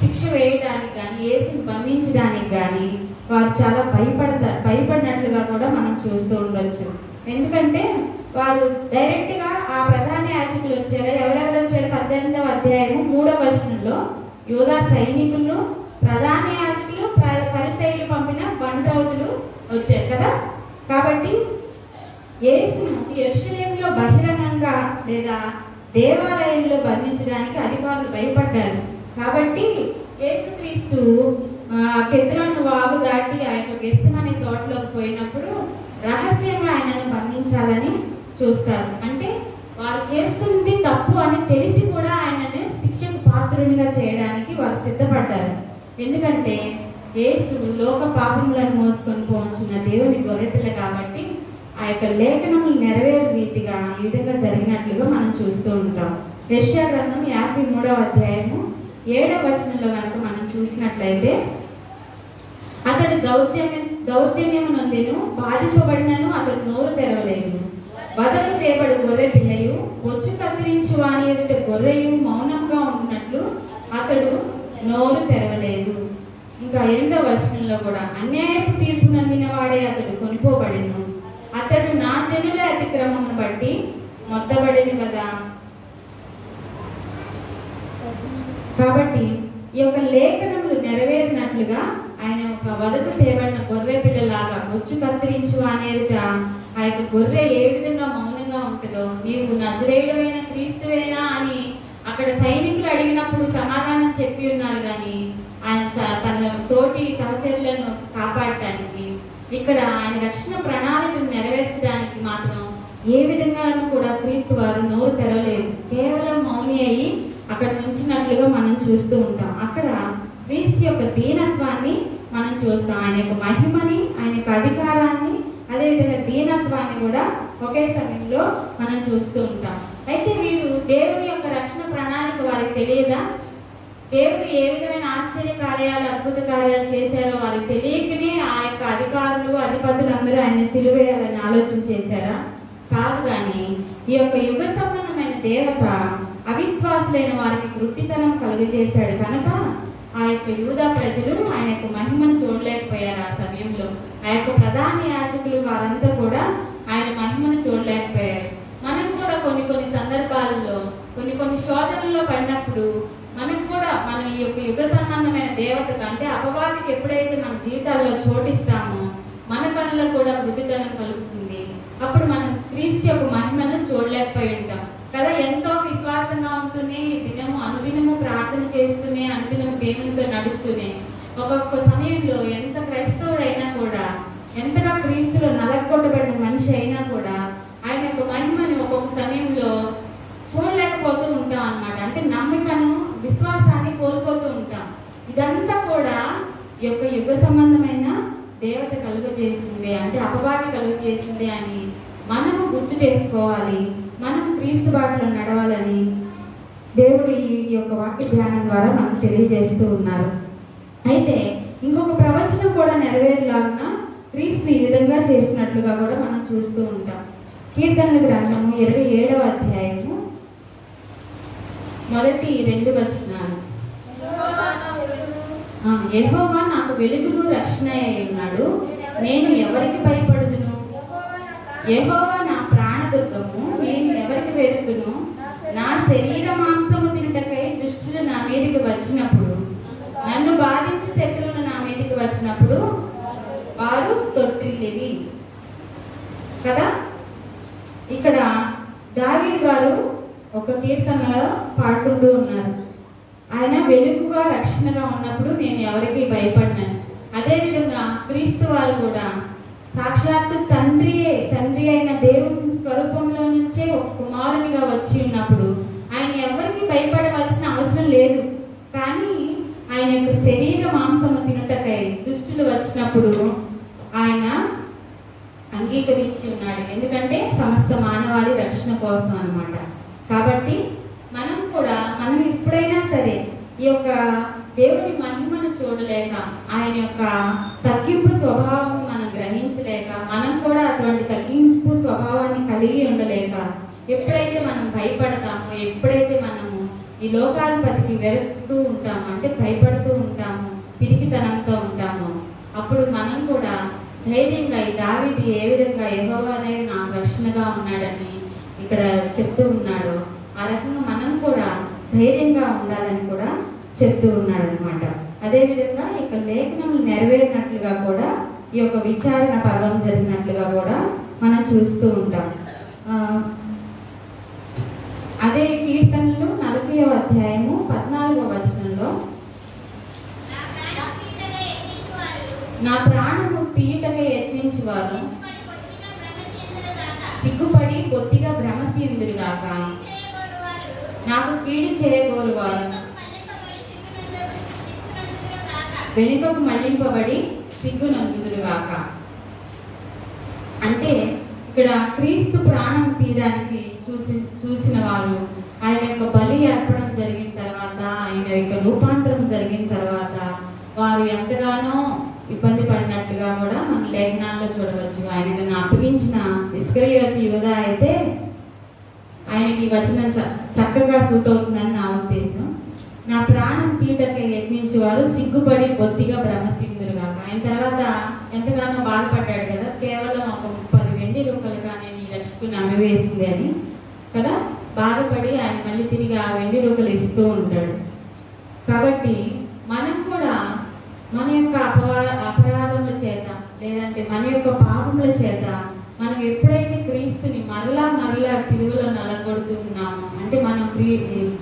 శిక్ష వేయడానికి కానీ యేసును బంధించడానికి కానీ వారు చాలా భయపడినట్లుగా కూడా మనం చూస్తూ ఉండొచ్చు. ఎందుకంటే వారు డైరెక్ట్గా ఆ ప్రధాన యాజకులు వచ్చారు. ఎవరెవరు వచ్చారు? 18వ అధ్యాయము 3వ వచనంలో యూదా సైనికులు, ప్రధాన యాజకులు, పరిసయ్యులు పంపిన బంట్రౌతులు వచ్చారు కదా. కాబట్టి యేసును యెరూషలేములో బహిరంగంగా లేదా దేవాలయంలో బంధించడానికి అధికారులు భయపడ్డారు. కాబట్టి యేసుక్రీస్తు కెద్రోను వాగు దాటి ఆ యొక్క గెత్సెమనే తోటలోకి పోయినప్పుడు రహస్యంగా ఆయనను బంధించాలని చూస్తారు. అంటే వారు చేస్తుంది తప్పు అని తెలిసి కూడా ఆయనను శిక్షకు పాత్రునిగా చేయడానికి వారు సిద్ధపడ్డారు. ఎందుకంటే యేసు లోక పాపములను మోసుకొని పోవచ్చున్న దేవుని గొర్రెపిల్ల కాబట్టి ఆ యొక్క లేఖనములు నెరవేరు రీతిగా ఈ విధంగా జరిగినట్లుగా మనం చూస్తూ ఉంటాం. యెషయా గ్రంథం 53వ అధ్యాయము 7వ వచనంలో కనుక మనం చూసినట్లయితే అతడు దౌర్జన్యము నొందెను, బాధింపబడినను అతడు నోరు తెరవలేదు. వదకు తేబడి గొర్రె పిల్లయు, బొచ్చు కత్తిరించు వాని ఎదుట గొర్రెయు మౌనంగా ఉంటున్నట్లు అతడు నోరు తెరవలేదు. ఇంకా 8వ వచనంలో కూడా అన్యాయపు తీర్పు నందిన వాడే అతడు కొనిపోబడిను, అతడు నా జనుల అతిక్రమమును బట్టి మొత్తబడిను కదా. కాబట్టి ఈ యొక్క లేఖనములు నెరవేరినట్లుగా ఆయన ఒక వదకు తేబడిన గొర్రె పిల్లలాగా బొచ్చు కత్తిరించు అనేది ఆ యొక్క గొర్రె ఏ విధంగా మౌనంగా ఉంటుందో, నీవు నజరేయుడైన క్రీస్తువేనా అని అక్కడ సైనికులు అడిగినప్పుడు సమాధానం చెప్పి ఉన్నారు. కానీ ఆయన తన తోటి సహచరులను కాపాడటానికి, ఇక్కడ ఆయన రక్షణ ప్రణాళికను నెరవేర్చడానికి మాత్రం ఏ విధంగానూ కూడా క్రీస్తు వారు నోరు తెరవలేదు. కేవలం మౌని అయ్యి అక్కడ నుంచినట్లుగా మనం చూస్తూ ఉంటాం. అక్కడ క్రీస్తు యొక్క దీనత్వాన్ని మనం చూస్తాం. ఆయన యొక్క మహిమని, ఆయన యొక్క అధికారాన్ని, అదేవిధంగా దీనత్వాన్ని కూడా ఒకే సమయంలో మనం చూస్తూ ఉంటాం. అయితే వీరు దేవుని యొక్క రక్షణ ప్రణాళిక వారికి తెలియదా? దేవుడు ఏ విధమైన ఆశ్చర్య కార్యాలు, అద్భుత కార్యాలు చేశారో వారికి తెలియకనే ఆ యొక్క అధికారులు, అధిపతులు అందరూ ఆయన సిలువేయాలని ఆలోచన చేశారా? కాదు. కానీ ఈ యొక్క యుగ సంబంధమైన దేవత అవిశ్వాసులైన వారికి వృత్తితనం కలుగజేశాడు కనుక ఆ యొక్క యూదా ప్రజలు ఆయన యొక్క మహిమను చూడలేకపోయారు. ఆ సమయంలో ఆ యొక్క ప్రధాన యాజకులు వారంతా కూడా ఆయన మహిమను చూడలేకపోయారు. మనం కూడా కొన్ని సందర్భాలలో కొన్ని శోధనల్లో పడినప్పుడు మనం కూడా మనం ఈ యొక్క యుగ సంబంధమైన దేవతకు అంటే అపవాదికి ఎప్పుడైతే మన జీవితాల్లో చోటిస్తామో మన పనుల్లో కూడా వృద్ధితనం కలుగుతుంది. అప్పుడు మనం క్రీస్తు యొక్క మహిమను చూడలేకపోయి ఉంటాం కదా. ఎంతో విశ్వాసంగా ఉంటూనే దినము అనుదినము ప్రార్థన చేస్తూనే అనుదినము దేవునితో నడుస్తూనే ఒక్కొక్క సమయంలో ఎంత క్రైస్తవుడైనా కూడా, ఎంతగా క్రీస్తులో నలగొట్టబడిన మనిషి అయినా కూడా ఆయన యొక్క మహిమను ఒక్కొక్క సమయంలో చూడలేకపోతూ ఉంటాం అన్నమాట. అంటే నమ్మికను, విశ్వాసాన్ని కోల్పోతూ ఉంటాం. ఇదంతా కూడా ఈ యొక్క యుగ సంబంధమైన దేవత కలుగజేసింది, అంటే అపవాది కలుగజేసింది అని మనము గుర్తు చేసుకోవాలి. మనం క్రీస్తు బాటలో నడవాలని దేవుడు ఈ యొక్క వాక్య ధ్యానం ద్వారా మనకు తెలియజేస్తూ ఉన్నారు. అయితే ఇంకొక ప్రవచనం కూడా నెరవేరేలాగా క్రీస్తు ఈ విధంగా చేసినట్లుగా కూడా మనం చూస్తూ ఉంటాం. కీర్తనల గ్రంథము 27వ అధ్యాయము మొదటి 2 వచనాలు. యెహోవా నాకు వెలుగును రక్షణ అయి ఉన్నాడు, నేను ఎవరికి భయపడుదును? యెహోవా నా ప్రాణదుర్గము, నేను ఎవరికి వెరుతును? నా శరీర మాంసము తినుటకై దుష్టులు నా మీదకి వచ్చినప్పుడు, నన్ను బాధించు శత్రువులు నా మీదకి వచ్చినప్పుడు వారు తొట్టిల్లిరి కదా. ఇక్కడ దావీదు గారు ఒక కీర్తనలో పాడుకుంటూ ఉన్నారు. ఆయన వెలుగుగా రక్షణగా ఉన్నప్పుడు నేను ఎవరికి భయపడినాను. అదేవిధంగా క్రీస్తు వారు కూడా సాక్షాత్తు తండ్రి అయిన దేవుని స్వరూపంలో నుంచే ఒక కుమారునిగా వచ్చి ఉన్నప్పుడు ఆయన ఎవరికి భయపడవలసిన అవసరం లేదు. కానీ ఆయన యొక్క శరీర మాంసము తినుటకై దుష్టులు వచ్చినప్పుడు ఆయన అంగీకరించి ఉన్నాడు. ఎందుకంటే సమస్త మానవాళి రక్షణ కోసం అన్నమాట. కాబట్టి మనం ఎప్పుడైనా సరే ఈ యొక్క దేవుని మహిమను చూడలేక, ఆయన యొక్క తగ్గింపు స్వభావం మనం గ్రహించలేక, మనం కూడా అటువంటి తగ్గింపు స్వభావాన్ని కలిగి ఉండలేక, ఎప్పుడైతే మనం భయపడతామో, ఎప్పుడైతే మనము ఈ లోకాధిపతికి వెతుకుతూ ఉంటామో, అంటే భయపడుతూ ఉంటామో, పిరికితనంతో ఉంటామో, అప్పుడు మనం కూడా ధైర్యంగా ఈ దావీదు ఏ విధంగా యెహోవానే నా రక్షణగా ఉన్నాడని ఇక్కడ చెప్తూ ఉన్నాడో ఆ రకంగా మనం కూడా ధైర్యంగా ఉండాలని కూడా చెప్తూ ఉన్నాడు అనమాట. అదేవిధంగా ఇక లేఖనములు నెరవేరినట్లుగా కూడా ఈ యొక్క విచారణ పర్వం జరిగినట్లుగా కూడా మనం చూస్తూ ఉంటాం. అదే కీర్తనలు 40వ అధ్యాయము 14వ వచనంలో, నా ప్రాణము తీయుటకై యత్నించువారు సిగ్గుపడి బొత్తిగా భ్రమశీందురుగాక, నాకు కీడు చేయగోరువారు వెనుకకు మళ్లింపబడి సిగ్గునందుదురుగాక. అంటే ఇక్కడ క్రీస్తు ప్రాణం తీయడానికి చూసిన వారు ఆయన యొక్క బలి అర్పణం జరిగిన తర్వాత, ఆయన యొక్క రూపాంతరం జరిగిన తర్వాత వారు ఎంతగానో ఇబ్బంది పడినట్టుగా కూడా మన లేఖనాల్లో చూడవచ్చు. ఆయనను అప్పగించిన ఇస్కరియోతు యూదా అయితే ఆయనకి వచనం చక్కగా సూట్ అవుతుందని నా ఉద్దేశం. నా ప్రాణం తీయటకై యత్నించేవారు సిగ్గుపడి బొత్తిగా భ్రమశీందురుగా. ఆయన తర్వాత ఎంతగానో బాధపడ్డాడు కదా, కేవలం ఒక 30 వెండి రూపాయలు కానీ నీ రక్షకుని అమ్మివేసింది అని కదా బాధపడి ఆయన మళ్ళీ తిరిగి ఆ వెండి రూపాయలు ఇస్తూ ఉంటాడు. కాబట్టి మనం కూడా మన యొక్క అపరాధముల చేత లేదంటే మన యొక్క పాపముల చేత మనం ఎప్పుడైతే క్రీస్తుని మరలా సిలువలో నలగొడుతూ ఉన్నామో, అంటే మనం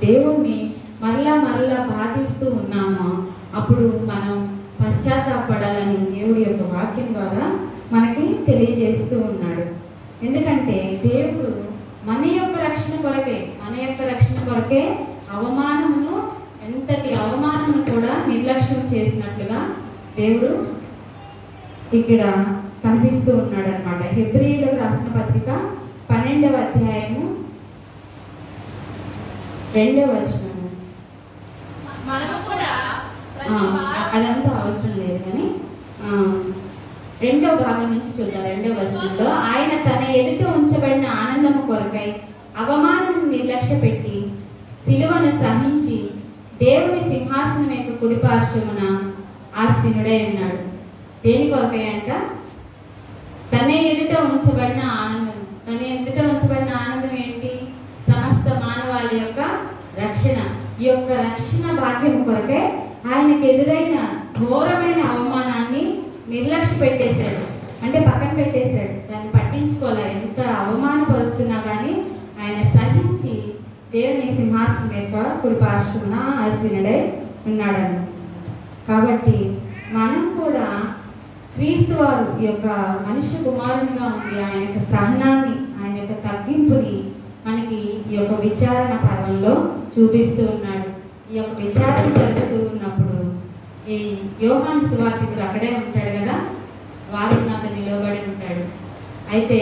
దేవుణ్ణి మరలా బాధిస్తూ ఉన్నామో, అప్పుడు మనం పశ్చాత్తాపడాలని దేవుడి యొక్క వాక్యం ద్వారా మనకి తెలియజేస్తూ ఉన్నాడు. ఎందుకంటే దేవుడు మన యొక్క రక్షణ కొరకే అవమానమును, ఎంతటి అవమానమును కూడా నిర్లక్ష్యం చేసినట్లుగా దేవుడు ఇక్కడ కనిపిస్తూ ఉన్నాడు అనమాట. హెబ్రీయులకు రాసిన పత్రిక 12వ అధ్యాయము 2వ వచనం. అదంతా అవసరం లేదు కానీ 2వ భాగం నుంచి చూద్దాం. 2వ వచనంలో, ఆయన తన ఎదుట ఉంచబడిన ఆనందము కొరకై అవమానం నిర్లక్ష్య పెట్టి సిలువను సహించి దేవుని సింహాసనం యొక్క కుడిపార్శ్వమున ఆసీనుడై ఉన్నాడు. దేని కొరకై అంట? తన ఎదుట ఉంచబడిన ఆనందం. తన ఎదుట ఉంచబడిన ఆనందం ఏంటి? సమస్త మానవాళి యొక్క రక్షణ. ఈ యొక్క రక్షణ భాగ్యం కొరకే ఆయనకు ఎదురైన ఘోరమైన అవమానాన్ని నిర్లక్ష్య పెట్టేశాడు, అంటే పక్కన పెట్టేశాడు. దాన్ని పట్టించుకోలే. ఎంత అవమానపరుస్తున్నా కానీ ఆయన సహించి దేవుని సింహాసనం యొక్క కుడిపార్శ్వమున ఆసీనుడై ఉన్నాడని. కాబట్టి మనం కూడా క్రీస్తు వారు ఈ యొక్క మనుష్య కుమారునిగా ఉండి ఆయన యొక్క సహనాన్ని, ఆయన యొక్క తగ్గింపుని మనకి ఈ యొక్క విచారణ పర్వంలో చూపిస్తూ ఉన్నాడు. ఈ యొక్క విచారణ జరుగుతూ ఉన్నప్పుడు ఈ యోహాను సువార్తికుడు అక్కడే ఉంటాడు కదా, వారునాథ నిలబడి ఉంటాడు. అయితే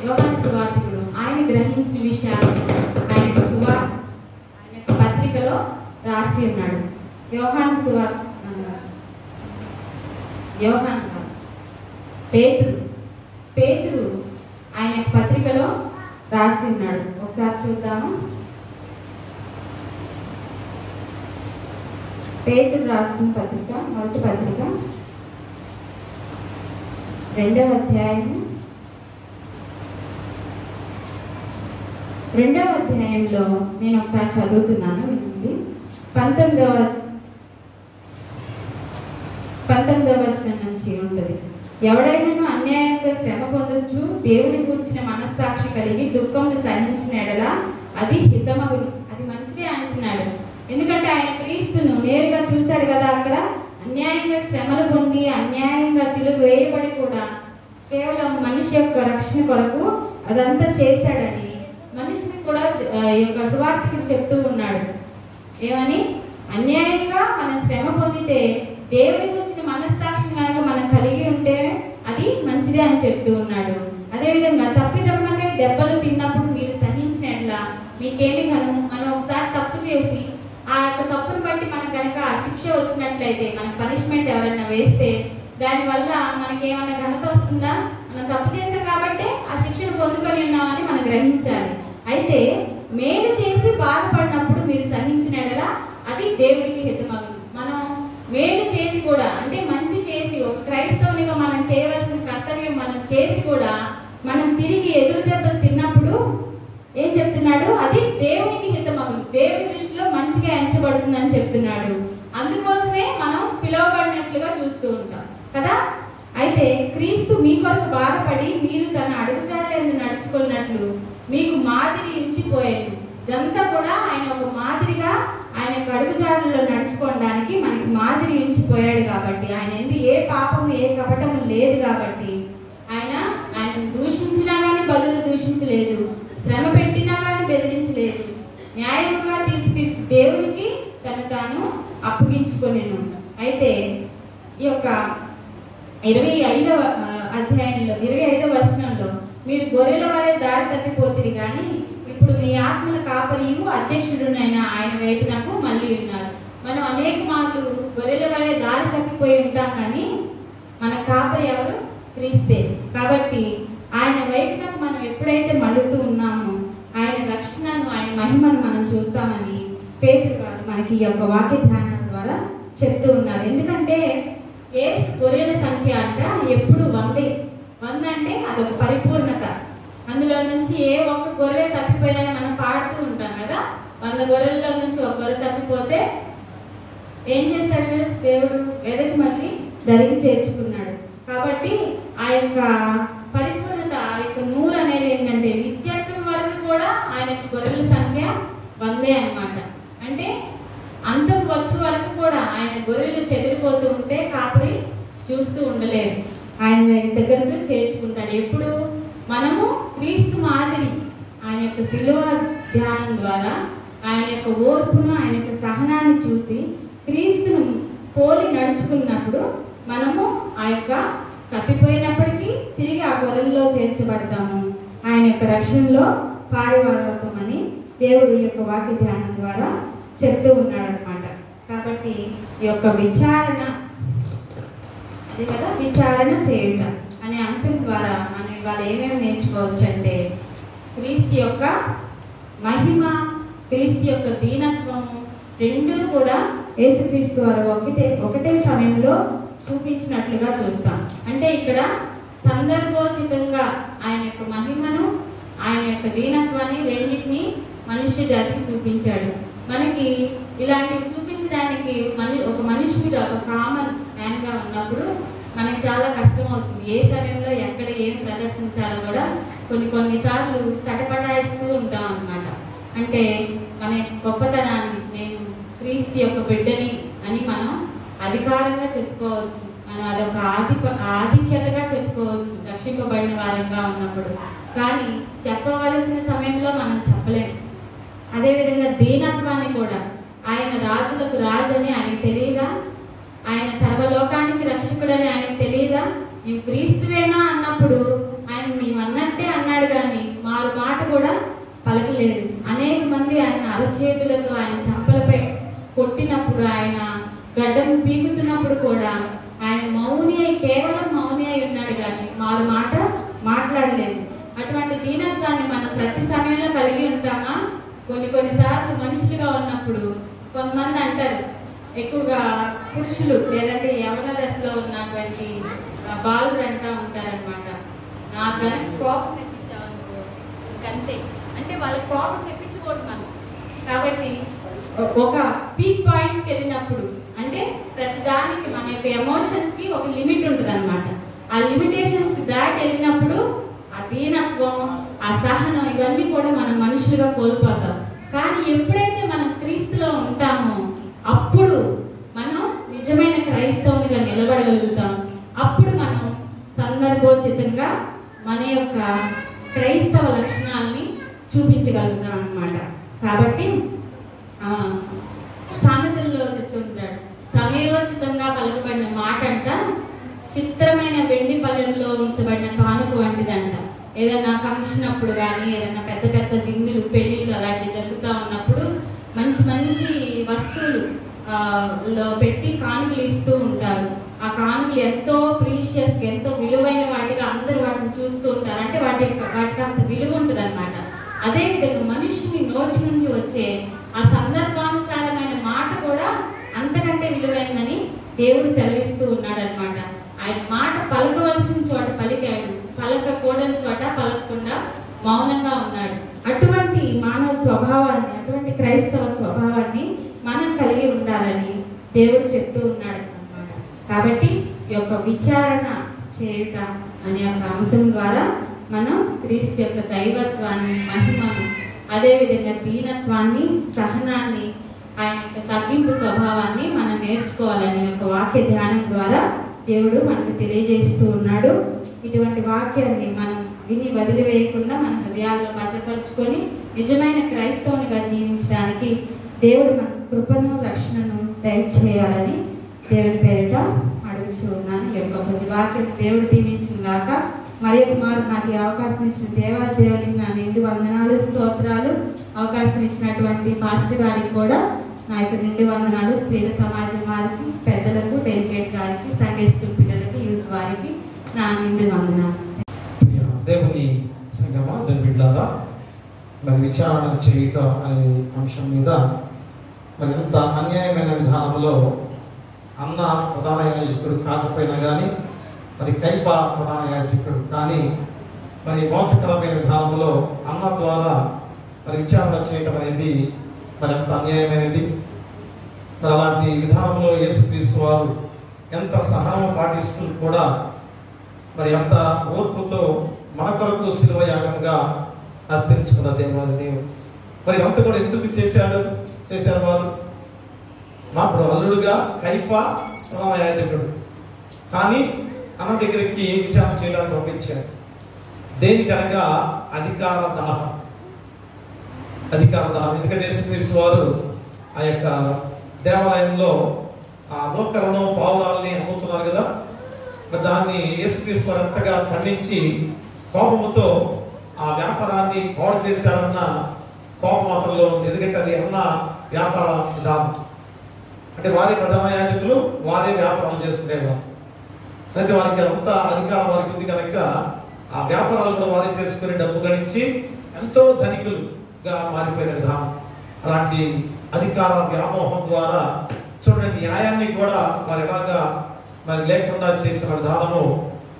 యోహాను సువార్తికుడు ఆయన గ్రహించిన విషయాలు ఆయన యొక్క పత్రికలో రాసి ఉన్నాడు. పేతురు ఆయన పత్రికలో రాసి ఉన్నాడు. ఒకసారి చూద్దాము. పేతురు రాసిన పత్రిక, మొదటి పత్రిక 2వ అధ్యాయము 2వ అధ్యాయంలో నేను ఒకసారి చదువుతున్నాను, వినండి. 19వ వచనం నుంచి ఉంటుంది. ఎవడైనా అన్యాయంగా శ్రమ పొందొచ్చు దేవుని గురించిన మనస్సాక్షి కలిగి దుఃఖమును సహించిన ఎడల అది హితమగును, అది మంచిదే అంటున్నాడు. ఎందుకంటే ఆయన క్రీస్తును నేరుగా చూశాడు కదా. అక్కడ అన్యాయంగా శ్రమలు పొంది అన్యాయంగా సిలువ వేయబడి కూడా కేవలం మనిషి యొక్క రక్షణ కొరకు అదంతా చేశాడని మనిషిని కూడా ఈ యొక్క సువార్తికుడు చెప్తూ ఉన్నాడు. ఏమని? అన్యాయంగా మనం శ్రమ పొందితే దేవుని గురించిన మనస్సాక్షిని కనుక మనం కలిగి ఉంటే అది మంచిదే అని చెప్తూ ఉన్నాడు. అదేవిధంగా తప్పిదమ్మగా దెబ్బలు తిన్నప్పుడు మీరు సహించినట్లా మీకేమి మనం ఒకసారి తప్పు చేసి ఆ యొక్క తప్పును బట్టి మనకు కనుక శిక్ష వచ్చినట్లయితే, మనకు పనిష్మెంట్ ఎవరైనా వేస్తే దానివల్ల మనకి ఏమైనా ఘనత వస్తుందా? మనం తప్పు చేసాం కాబట్టి ఆ శిక్షను పొందుకొని ఉన్నామని మనం గ్రహించాలి. అయితే మేలు చేసి బాధపడినప్పుడు మీరు సహించినట్లా అది దేవుడికి హితమగును. మనం మేలు చేసి కూడా, అంటే మంచి చేసి ఒక క్రైస్తవునిగా మనం చేయవలసిన కర్తవ్యం మనం చేసి కూడా మనం తిరిగి ఎదురు దెబ్బలు తిన్నప్పుడు ఏం చెప్తున్నాడు? అది దేవునికి హితమగును, దేవుని దృష్టిలో మంచిగా ఎంచబడుతుందని చెప్తున్నాడు. అందుకోసమే మనం పిలువబడినట్లుగా చూస్తూ ఉంటాం కదా. అయితే క్రీస్తు మీ కొరకు బాధపడి మీరు తన అడుగుజాడలందు నడుచుకున్నట్లు మీకు మాదిరి ఉంచిపోయాడు. ఇదంతా కూడా ఆయన ఒక మాదిరిగా ఆయన అడుగుజాడల్లో నడుచుకోవడానికి మనకి మాదిరి ఉంచిపోయాడు. కాబట్టి ఆయన ఏ పాపము ఏ కపటము లేదు. కాబట్టి ఆయన దూషించినా కానీ బదులు దూషించలేదు, శ్రమ పెట్టినా కానీ బెదిరించలేదు, న్యాయంగా తీర్పు తీర్చి దేవునికి తను తాను అప్పగించుకొనేను. అయితే ఈ యొక్క 25వ అధ్యాయంలో 25వ వచనంలో, మీరు గొర్రెల వలె దారి తప్పిపోతుంది కానీ ఇప్పుడు మీ ఆత్మల కాపరియు అధ్యక్షుడునైన ఆయన వైపునకు మళ్ళీ ఉన్నారు. మనం అనేక మార్లు గొర్రెల వలె దారి తప్పిపోయి ఉంటాం కానీ మన కాపరి ఎవరు? క్రీస్తే. కాబట్టి ఆయన వైపునకు మనం ఎప్పుడైతే మళ్ళుతూ ఉన్నామో ఆయన రక్షణను, ఆయన మహిమను మనం చూస్తామని పేతురు గారు మనకి ఈ యొక్క వాక్య ధ్యానం ద్వారా చెప్తూ ఉన్నారు. ఎందుకంటే యేసు గొర్రెల సంఖ్య అంట ఎప్పుడు 100 అంటే అదొక పరిపూర్ణత. అందులో నుంచి ఏ ఒక్క గొర్రె తప్పిపోయినా మనం పాడుతూ ఉంటాం కదా. 100 గొర్రెల్లో నుంచి ఒక గొర్రె తప్పిపోతే ఏం చేశాడు దేవుడు? వెదకి మళ్ళీ దరికి చేర్చుకున్నాడు. కాబట్టి ఆ యొక్క పరిపూర్ణత, ఆ యొక్క నూరు అనేది ఏంటంటే నిత్యత్వం వరకు కూడా ఆయన గొర్రెల సంఖ్య 100 అన్నమాట. అంటే అంతం వచ్చే వరకు కూడా ఆయన గొర్రెలు చెదిరిపోతూ ఉంటే కాపరి చూస్తూ ఉండలేదు, ఆయన దగ్గరకు చేర్చుకుంటాడు. ఎప్పుడు మనము క్రీస్తు మాదిరి ఆయన యొక్క శిలువ ధ్యానం ద్వారా ఆయన యొక్క ఓర్పును, ఆయన యొక్క సహనాన్ని చూసి క్రీస్తును పోలి నడుచుకున్నప్పుడు మనము ఆ యొక్క తప్పిపోయినప్పటికీ తిరిగి ఆ గొర్రెల్లో చేర్చబడతాము, ఆయన యొక్క రక్షణలో పారివాడవుతామని దేవుడు ఈ యొక్క వాక్య ధ్యానం ద్వారా చెప్తూ ఉన్నాడు అనమాట. కాబట్టి ఈ యొక్క విచారణ, అది కదా విచారణ చేయుట అనే అంశం ద్వారా మనం ఇవాళ ఏమేమి నేర్చుకోవచ్చు అంటే క్రీస్తు యొక్క మహిమ, క్రీస్తు యొక్క దీనత్వము రెండూ కూడా యేసుక్రీస్తు వారు ఒకటే సమయంలో చూపించినట్లుగా చూస్తాం. అంటే ఇక్కడ సందర్భోచితంగా ఆయన యొక్క మహిమను, ఆయన యొక్క దీనత్వాన్ని రెండింటినీ మనుష్య జాతికి చూపించాడు. మనకి ఇలాంటివి చూపించడానికి ఒక మనిషిగా, ఒక కామన్ మ్యాన్గా ఉన్నప్పుడు మనకి చాలా కష్టం అవుతుంది. ఏ సమయంలో ఎక్కడ ఏం ప్రదర్శించాలో కూడా కొన్నిసార్లు తటపటాయిస్తూ ఉంటాం అన్నమాట. అంటే మన గొప్పతనాన్ని, నేను క్రీస్తు యొక్క బిడ్డని అని మనం అధికారంగా చెప్పుకోవచ్చు, మనం అదొక ఆధిక్యతగా చెప్పుకోవచ్చు రక్షింపబడిన వారంగా ఉన్నప్పుడు. కానీ చెప్పవలసిన సమయంలో మనం చెప్పలేము. అదేవిధంగా దీనత్వాన్ని కూడా, ఆయన రాజులకు రాజు అని ఆయనకు తెలియదా? ఆయన సర్వలోకానికి రక్షకుడని ఆయనకు తెలియదా? మేము క్రీస్తువేనా అన్నప్పుడు ఆయన మేము అన్నట్టే అన్నాడు, కానీ మారు మాట కూడా పలకలేదు. అనేక మంది ఆయన అరచేతులతో ఆయన చంపలపై కొట్టినప్పుడు, ఆయన గడ్డను పీకుతున్నప్పుడు కూడా ఆయన కేవలం మౌని అయి ఉన్నాడు, కానీ మారు మాట మాట్లాడలేదు. అటువంటి దీనత్వాన్ని మనం ప్రతి సమయంలో కలిగి ఉంటామా? కొన్నిసార్లు మనుషులుగా ఉన్నప్పుడు కొంతమంది అంటారు, ఎక్కువగా పురుషులు లేదంటే యవన దశలో ఉన్నటువంటి బాలుడు అంటూ ఉంటారనమాట, నా గనక కోపం తెప్పించామనుకో ఇంకంతే. అంటే వాళ్ళకి కోపం తెప్పించుకోవడం మనం. కాబట్టి ఒక పీక్ పాయింట్స్కి వెళ్ళినప్పుడు, అంటే ప్రతి దానికి మన యొక్క ఎమోషన్స్కి ఒక లిమిట్ ఉంటుంది అనమాట. ఆ లిమిటేషన్స్కి దాటి వెళ్ళినప్పుడు ఆ దీనత్వం, ఆ సహనం ఇవన్నీ కూడా మనం మనుషులుగా కోల్పోతాం. కానీ ఎప్పుడైతే మనం క్రీస్తులో ఉంటామో అప్పుడు మనం నిజమైన క్రైస్తవునిగా నిలబడగలుగుతాం. అప్పుడు మనం సందర్భోచితంగా మన యొక్క క్రైస్తవ లక్షణాలని చూపించగలుగుతాం అన్నమాట. కాబట్టి సామెతల్లో చెప్తుంటాడు, సమయోచితంగా పలుకబడిన మాట అంట చిత్రమైన వెండి పళ్ళెంలో ఉంచబడిన కానుక వంటిదంట. ఏదైనా ఫంక్షన్ అప్పుడు కానీ, ఏదైనా పెద్ద పెద్ద విందులు, పెళ్ళిళ్ళు అలాంటివి జరుగుతూ ఉన్నప్పుడు మంచి మంచి వస్తువులు లో పెట్టి కానుకలు ఇస్తూ ఉంటారు. ఆ కానుకలు ఎంతో ప్రీషియస్, ఎంతో విలువైన వాటిగా అందరూ వాటిని చూస్తూ ఉంటారు. అంటే వాటికి అంత విలువ ఉంటుంది అనమాట. అదేవిధంగా మనిషిని నోటి నుంచి వచ్చే ఆ సందర్భానుసారమైన మాట కూడా అంతకంటే విలువైందని దేవుడు సెలవిస్తూ ఉన్నాడు అనమాట. ఆయన మాట పలకవలసిన చోట పలికాడు, పలకకూడని చోట పలకకుండా మౌనంగా ఉన్నాడు. అటువంటి మానవ స్వభావాన్ని, అటువంటి క్రైస్తవ స్వభావాన్ని మనం కలిగి ఉండాలని దేవుడు చెప్తూ ఉన్నాడు అన్నమాట. కాబట్టి ఈ యొక్క విచారణ చేయుట అనే ఒక అంశం ద్వారా మనం క్రీస్తు యొక్క దైవత్వాన్ని, మహిమను, అదేవిధంగా దీనత్వాన్ని, సహనాన్ని, ఆయన యొక్క తగ్గింపు స్వభావాన్ని మనం నేర్చుకోవాలని ఒక వాక్య ధ్యానం ద్వారా దేవుడు మనకు తెలియజేస్తూ ఉన్నాడు. ఇటువంటి వాక్యాన్ని మనం విని వదిలివేయకుండా మన హృదయాల్లో భద్రపరుచుకొని నిజమైన క్రైస్తవునిగా జీవించడానికి దేవుడు మన కృపను, రక్షణను దయచేయాలని దేవుడి పేరిట అడుగుతూ ఉన్నాను. ఈ యొక్క కొద్ది వాక్యం దేవుడు దీవించిన గాక. మరియు కుమారు నాకు ఈ అవకాశం ఇచ్చిన దేవునికి నా నిండు వందనాలు, స్తోత్రాలు. అవకాశం ఇచ్చినటువంటి పాస్టర్ గారికి కూడా నా యొక్క నిండు వందనాలు. స్త్రీల సమాజం వారికి, పెద్దలకు, డెలిగేట్ గారికి, సండే స్కూల్ పిల్లలకి, యూత్ వారికి నా నిండు వందనాలు. దేవుని సంగమా, దేవుని బిడ్డలారా, మరి విచారణ చేయుట అనే అంశం మీద మరి ఎంత అన్యాయమైన విధానంలో అన్న ప్రధాన యాజకుడు కాకపోయినా కానీ, మరి కైప ప్రధాన యాజకుడు కానీ, మరి మోసకరమైన విధానంలో అన్న ద్వారా మరి విచారణ చేయటం అనేది మరి ఎంత అన్యాయమైనది. మరి అలాంటి విధానంలో యేసుక్రీస్తు వారు ఎంత సహనం పాటిస్తూ కూడా మరి ఎంత ఓర్పుతో మన కొరకు శిలువ యాగంగా అర్పించుకున్న దేవాది దేవుడు. మరి అంత కూడా ఎందుకు చేశారు వారు? మాప్పుడు అల్లుడుగా కైప ప్రధాన యాజకుడు, కానీ అన్న దగ్గరికి విచారణ చేయడానికి పంపించారు. దేనికనగా అధికార దాహం. ఎందుకంటే యేసుక్రీస్తు వారు ఆ యొక్క దేవాలయంలో ఆ నూకలను పావురాలని అమ్ముతున్నారు కదా, మరి దాన్ని యేసుక్రీస్తు వారు ఎంతగా ఖండించి కోపముతో ఆ వ్యాపారాన్ని పాడు చేశారన్న కోపం అతనిలో ఉంది. ఎందుకంటే అది అన్న వ్యాపార విధానం. అంటే వారి ప్రధాన యాజకులు వారే వ్యాపారం చేసుకునేవారు. అయితే వారికి అంత అధికారం వారికి ఉంది కనుక ఆ వ్యాపారాలు కూడా వారే చేసుకుని డబ్బు గణించి ఎంతో ధనికులుగా మారిపోయిన విధానం. అలాంటి అధికార వ్యామోహం ద్వారా చూడండి, న్యాయాన్ని కూడా వారు ఎలాగా మరి లేకుండా చేసిన విధానము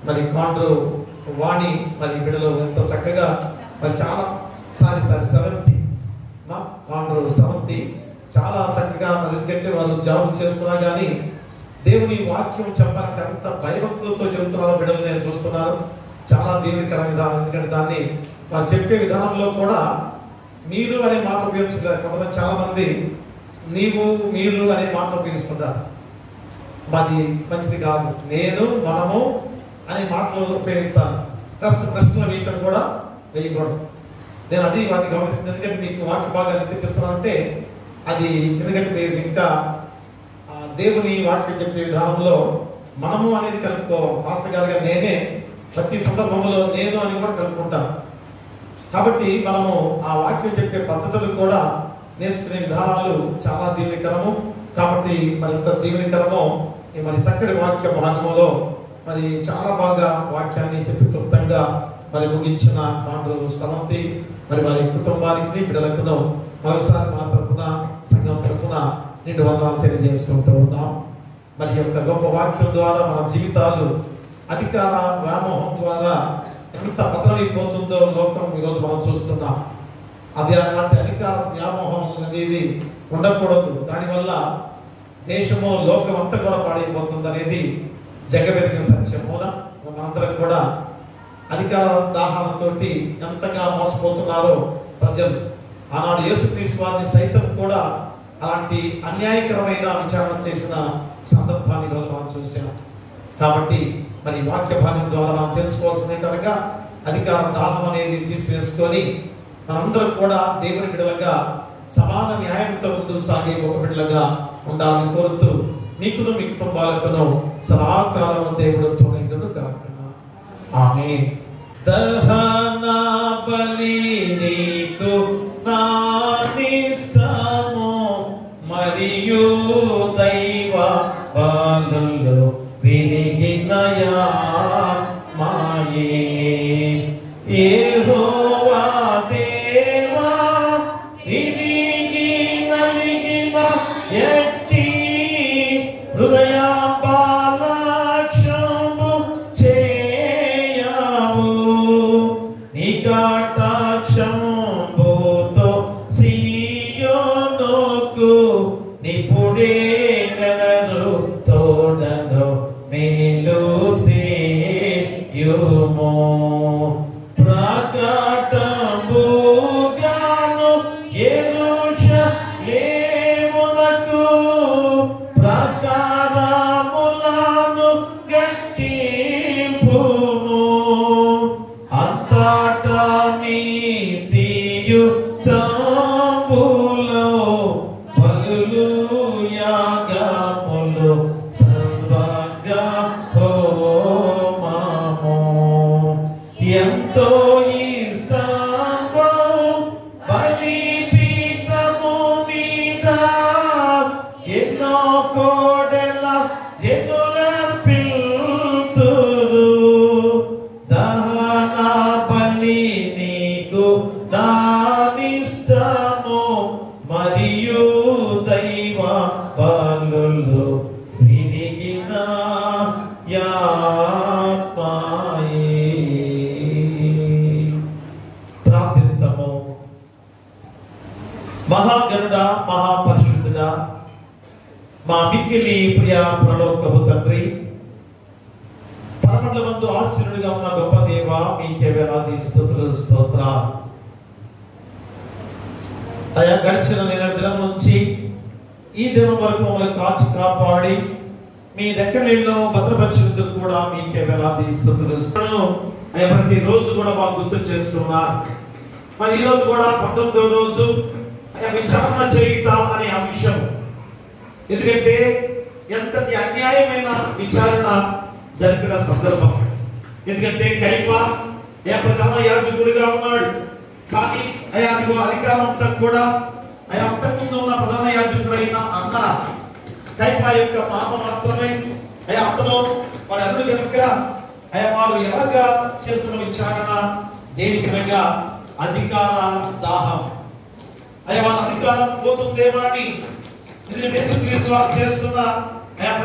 మరి కాండ్రు వాణి మరి బిడ్డలు ఎంతో చక్కగా మరి చాలా సవంతి చాలా చక్కగా మరి ఎందుకంటే వాళ్ళు జాబులు చేస్తున్నా కానీ దేవుని వాక్యం చెప్పాలంటే అంత భయభక్తులతో చెబుతున్నారు బిడ్డలు నేను చూస్తున్నాను. చాలా దేవునికర విధానం. ఎందుకంటే దాన్ని వారు చెప్పే విధానంలో కూడా మీరు అనే మాట ఉపయోగిస్తున్నారు. కొంతమంది చాలా మంది నీవు మీరు అనే మాట ఉపయోగిస్తుంటారు. మాది మంచిది కాదు. నేను మనము అనే మాటలు ఉపయోగించాలి. ప్రశ్నలు వేయటం కూడా వేయకూడదు. నేను అది వాటిని గమనిస్తుంది. ఎందుకంటే మీకు వాక్య భాగాన్ని తెప్పిస్తున్నానంటే అది ఎందుకంటే మీరు ఇంకా దేవుని వాక్యం చెప్పే విధానంలో మనము అనేది కలుపుకోవాలి. మాస్టర్ గారుగా నేనే ప్రతి సందర్భంలో నేను అని కూడా కలుపుకుంటాను. కాబట్టి మనము ఆ వాక్యం చెప్పే పద్ధతులు కూడా నేర్చుకునే విధానాలు చాలా దీవెనకరము. కాబట్టి మరి ఎంత దీవెనకరమో మరి చక్కటి వాక్య భాగంలో మరి చాలా బాగా వాక్యాన్ని చెప్పి క్లుప్తంగా మరి ముగించిన కాండ్రు సమంతి మరి వారి కుటుంబానికి బిడ్డలకును మరోసారి మా తరఫున సంఘం తరఫున నిండు వందనాలు తెలియజేసుకుంటూ ఉన్నాం. మరి యొక్క గొప్ప వాక్యం ద్వారా మన జీవితాలు అధికార వ్యామోహం ద్వారా ఎంత బదలైపోతుందో లోకం ఈరోజు మనం చూస్తున్నాం. అది అలాంటి అధికార వ్యామోహం అనేది ఉండకూడదు. దానివల్ల దేశము లోకం అంతా కూడా పాడైపోతుంది అనేది జగమెరిగిన సత్యం. మనందరం కూడా అధికార దాహాలతో ఎంతగా మోసపోతున్నారో ప్రజలు. ఆనాడు యేసుక్రీస్తు వారిని సైతం కూడా అలాంటి అన్యాయకరమైన విచారణ చేసిన సందర్భాన్ని మనం చూసాం. కాబట్టి మరి వాక్య భాగం ద్వారా మనం తెలుసుకోవాల్సింది కనుక అధికార దాహం అనేది తీసివేసుకొని మనందరం కూడా దేవుని బిడ్డలుగా సమాన న్యాయంతో ముందుకు సాగే ఒక బిడ్డలుగా ఉండాలని కోరుతూ నీకును మీ కుటుంబాలకును సదాకాలం దేవుడు తోడైండును గాక. ఆమేన్. దహన బలి నీకు నానిస్తము మరియు దైవ బలులు వినిగినయా మాయే యెహోవా దేవా వినిగి నలిగిన ఎట్టి హృదయ బాలక్షము చేయవు నికటాక్షంబుతో సియోనుకు నిపుడే గనరు తోడను మేలు సేయుమో ప్రకటంబుగాను యెరూషలేమునకు ప్రాకారములను గట్టింపుము అంతటా నీతియుక్తములో బలులు యాగములు సర్వగా హోమము ఎంతో ఇష్టము బలిపీఠము మీద ఎన్నో కోడెల జనుల పిల్తురు దహన బలి నీకు నానిష్టము మరియు దైవ బలులు విరిగిన యాత్మాయే. ప్రార్థిద్దాము. మహాగరుడా, మహాపరిశుద్ధుడా, మా మిక్కిలి ప్రియ పరలోకపు తండ్రి, పరమండలమందు ఆశీనుడిగా ఉన్న గొప్ప దేవ, మీకే వేలాది స్తుతులు స్తోత్రాలు. అయా గడిచిన దినం నుంచి ఈ దినం వరకు మమ్మల్ని కాచి కాపాడి మీ దగ్గరలో భద్రపరిచినందుకు కూడా మీకే వేలాది స్తుతులు. అయ్యా ప్రతి రోజు కూడా మాకు గుర్తు చేస్తున్నారు. మరి ఈ రోజు కూడా 19వ రోజు అయ్యా విచారణ చేయుట అనే అంశం. ఎందుకంటే ఎంతటి అన్యాయమైన విచారణ జరిపిన సందర్భం. ఎందుకంటే కైప ప్రధాన యాజకుడిగా ఉన్నాడు, కానీ అయా అధికారం అంతా కూడా అయా అంతకుముందు ఉన్న ప్రధాన యాజకుడైన అన్న కైప యొక్క మామ మాత్రమే. అయా అతను వాడు అల్లుడు కనుక అయా వారు ఎలాగా చేస్తున్న విచారణ దేనికనగా అధికార దాహం. అయా వాళ్ళ అధికారం పోతుందేమని యేసుక్రీస్తు వారు చేస్తున్న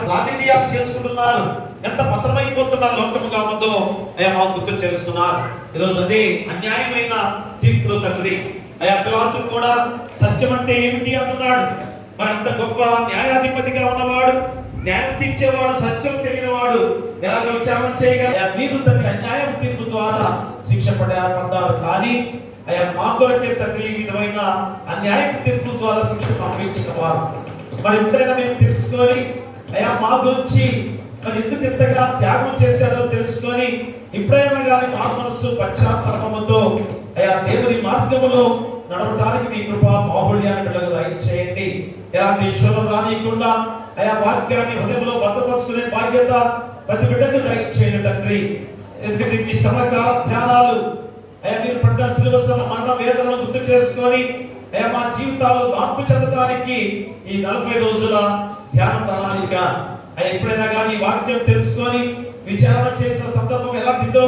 రాజకీయాలు చేసుకుంటున్నారు. ఎంత పత్రమైపోతున్నారు లోకముగా ఉందో అయా మాకు గుర్తు చేస్తున్నారు. ఈరోజు అదే అన్యాయమైన తీర్పులు తండ్రి. అయా పిలాతు కూడా సత్యం అంటే ఏమిటి అంటున్నాడు. మరి అంత గొప్ప న్యాయాధిపతిగా ఉన్నవాడు, న్యాయం తీర్చేవాడు, సత్యం తెలియనివాడు ఎలాగ విచారణ చేయగల మీరు తండ్రి అన్యాయం తీర్పు ద్వారా శిక్ష పడ్డారు. కానీ అయా మా కొరకే తండ్రి ఈ విధమైన అన్యాయం తీర్పు ద్వారా శిక్ష పంపించిన వారు. మరి ఎప్పుడైనా మేము తెలుసుకొని అయా మా గురించి మరి ఎందుకు ఇంతగా త్యాగం చేశాడో తెలుసుకొని ఎప్పుడైనా కానీ మా మనస్సు పశ్చాత్తాపముతో అయా దేవుని మార్గములో నడవడానికి మీ కృపా బాహుళ్యాన్ని దయచేయండి. ఎలాంటి శోధన రానియకుండా అయా వాక్యాన్ని హృదయంలో భద్రపరుచుకునే బాధ్యత ప్రతి బిడ్డకు దయచేయండి తండ్రి. ఎందుకంటే ఈ శ్రమకాల ధ్యానాలు అయా మీరు పడ్డ శిలువ శ్రమ మరణ వేదనను గుర్తు చేసుకొని అయా మా జీవితాలు మార్పు చెందడానికి ఈ 40 రోజుల ధ్యాన ప్రణాళిక ఎప్పుడైనా కానీ వాక్యం తెలుసుకొని విచారణ చేసిన సందర్భం ఎలాంటిదో,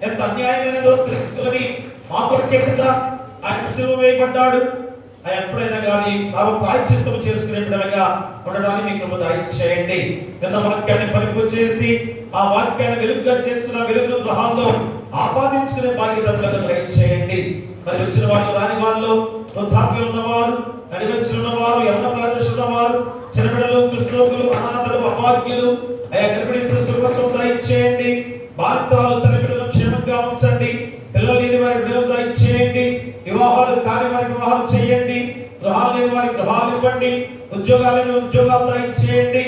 ఎంత అన్యాయమైనదో తెలుసుకొని మా కొరకే కదా ఆయన శిలువ వేయబడ్డాడు. ఎప్పుడైనా కానీ ప్రాయశ్చిత్తం చేసుకునే బిడ్డలుగా ఉండడానికి మీకు దయచేయండి. నిన్న వాక్యాన్ని పరిపు చేసి ఆ వాక్యాన్ని వెలుగుగా చేసుకున్న వెలుగు గృహాల్లో ఆపాదించుకునే బాధ్యత దయచేయండి. మరి వచ్చిన వాళ్ళు రాని వాళ్ళు, వృద్ధాప్యం ఉన్నవారు, నడివయసులు ఉన్నవారు, యవ్వన ప్రదర్శన ఉన్నవారు, చిన్నబిడ్డలు, కృష్ణోకులు, అనాథలు, అభాగ్యులు అయా గర్భిణీస్తులు సుఖసం దయచేయండి. బాలింతరాలు తల్లిబిడ్డలను క్షేమంగా ఉంచండి. పిల్లలు లేని వారి బిడ్డలు దయచేయండి. వివాహాలు కాని వారికి వివాహాలు చేయండి. గృహాలు లేని వారికి గృహాలు ఇవ్వండి. ఉద్యోగాలు లేని ఉద్యోగాలు దయచేయండి.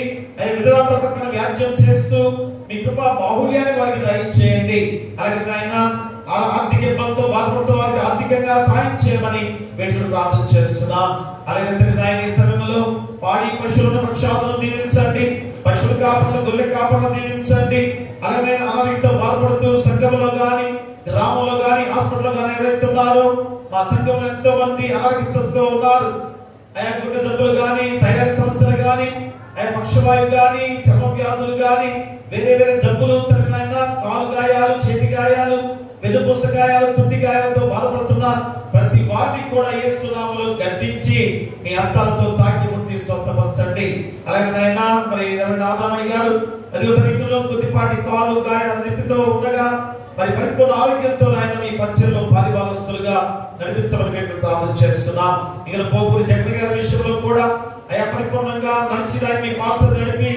విధుల ప్రకారం వ్యాజ్యం చేస్తూ మీ కృపా బాహుళ్యాన్ని వారికి దయచేయండి. అలాగే ఆయన ఆర్థిక ఇబ్బందులతో బాధపడుతున్న వారికి ఆర్థికంగా సాయం చేయమని వేడుకలు ప్రార్థన చేస్తున్నాం. అలాగే ఆయన ఈ సమయంలో పాడి పశువుల పక్షాలను దీవించండి. పశువుల కాపలను, గొర్రెల కాపలను దీవించండి. అలాగే అనారోగ్యంతో బాధపడుతూ సంఘంలో గాని, గ్రామంలో గాని, హాస్పిటల్లో గాని ఎవరైతే ఉన్నారో మా సంఘంలో ఎంతో మంది అనారోగ్యంతో ఉన్నారు. ఆయా గుండె జబ్బులు గాని, థైరాయిడ్ సమస్యలు గాని, ఆయా పక్షవాయువు గాని, చర్మ వ్యాధులు గాని, వేరే వేరే జబ్బులు, కాలు గాయాలు, చేతి గాయాలు, వెన్నుపూస గాయాలు, తుండి గాయాలతో బాధపడుతున్న ప్రతి వారిని కూడా యేసు నామములో గద్దించి మీ హస్తాలతో తాకి ముట్టి స్వస్థపరచండి. అలాగే నాయన మరి ఆదామయ్య గారు అదిగో కొద్దిపాటి కాలు గాయాలు నొప్పితో ఉండగా మరి పరిపూర్ణ ఆరోగ్యంతో ఆయన మీ పచ్చల్లో పాలిభాగస్తులుగా నడిపించమని మేము ప్రార్థన చేస్తున్నాం. ఇక పోపూరి జగన్ గారి విషయంలో కూడా అయా పరిపూర్ణంగా నడిచి మీ పాస నడిపి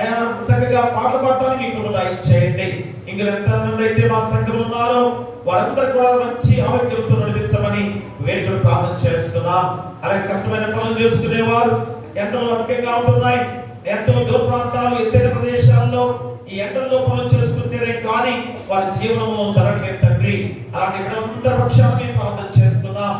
అయా చక్కగా పాటలు పాడటానికి మీకు దయచేయండి. ఇంకా ఎంతమంది అయితే మా సంఘంలో ఉన్నారో వారందరూ కూడా మంచి ఆరోగ్యంతో నడిపించమని వేడుకలు ప్రార్థన చేస్తున్నాం. అలాగే కష్టమైన పనులు చేసుకునేవారు, ఎండలు అధికంగా ఉంటున్నాయి, ఎంతో దూర ప్రాంతాలు, ఎత్తైన ప్రదేశాల్లో ఈ ఎండల్లో పనులు చేసుకుంటేనే కానీ వారి జీవనము జరగలేదు తండ్రి. అలాంటి అందరి పక్షాన్ని మేము ప్రార్థన చేస్తున్నాం.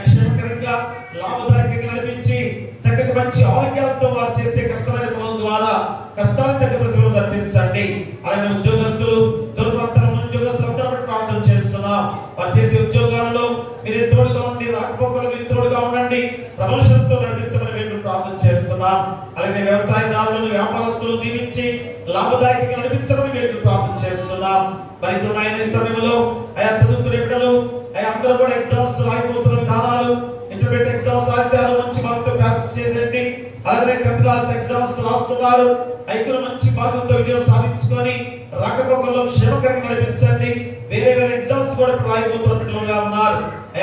క్షేమకరంగా లాభదాయకంగా నడిపించి చక్కగా మంచి ఆరోగ్యాలతో వారు చేసే కష్టమైన పనుల ద్వారా కష్టాలను తగ్గ ప్రతిఫలం కల్పించండి. అలాగే ఉద్యోగస్తులు, దుర్ప్రాంతాల ఉద్యోగస్తులు అందరూ ప్రార్థన చేస్తున్నాం. వారు చేసే ఉద్యోగాల్లో మీరే తోడుగా ఉండి, రాకపోకలు మీరు తోడుగా ఉండండి, ప్రమోషన్తో నడిపించమని మేము ప్రార్థన చేస్తున్నాం. అలాగే వ్యవసాయదారులను, వ్యాపారస్తులు దీవించి లాభదాయకంగా నడిపించమని మేము ప్రార్థన చేస్తున్నాం. మరి ఇప్పుడు ఆయన ఈ సమయంలో అయా చదువుకునే బిడ్డలు అందరూ కూడా ఎగ్జామ్స్ రాయిపోతున్న విధానాలు, ఇంటర్మీడియట్ ఎగ్జామ్స్ రాశారు, మంచి మార్కులతో పాస్ చేసేయండి. అలాగే 10th క్లాస్ ఎగ్జామ్స్ రాస్తున్నారు, ఐదులో మంచి మార్కులతో విజయం సాధించుకొని రాకపోకల్లో క్షేమకరంగా నడిపించండి. వేరే వేరే ఎగ్జామ్స్ కూడా రాయిపోతున్న బిడ్డలుగా ఉన్నారు.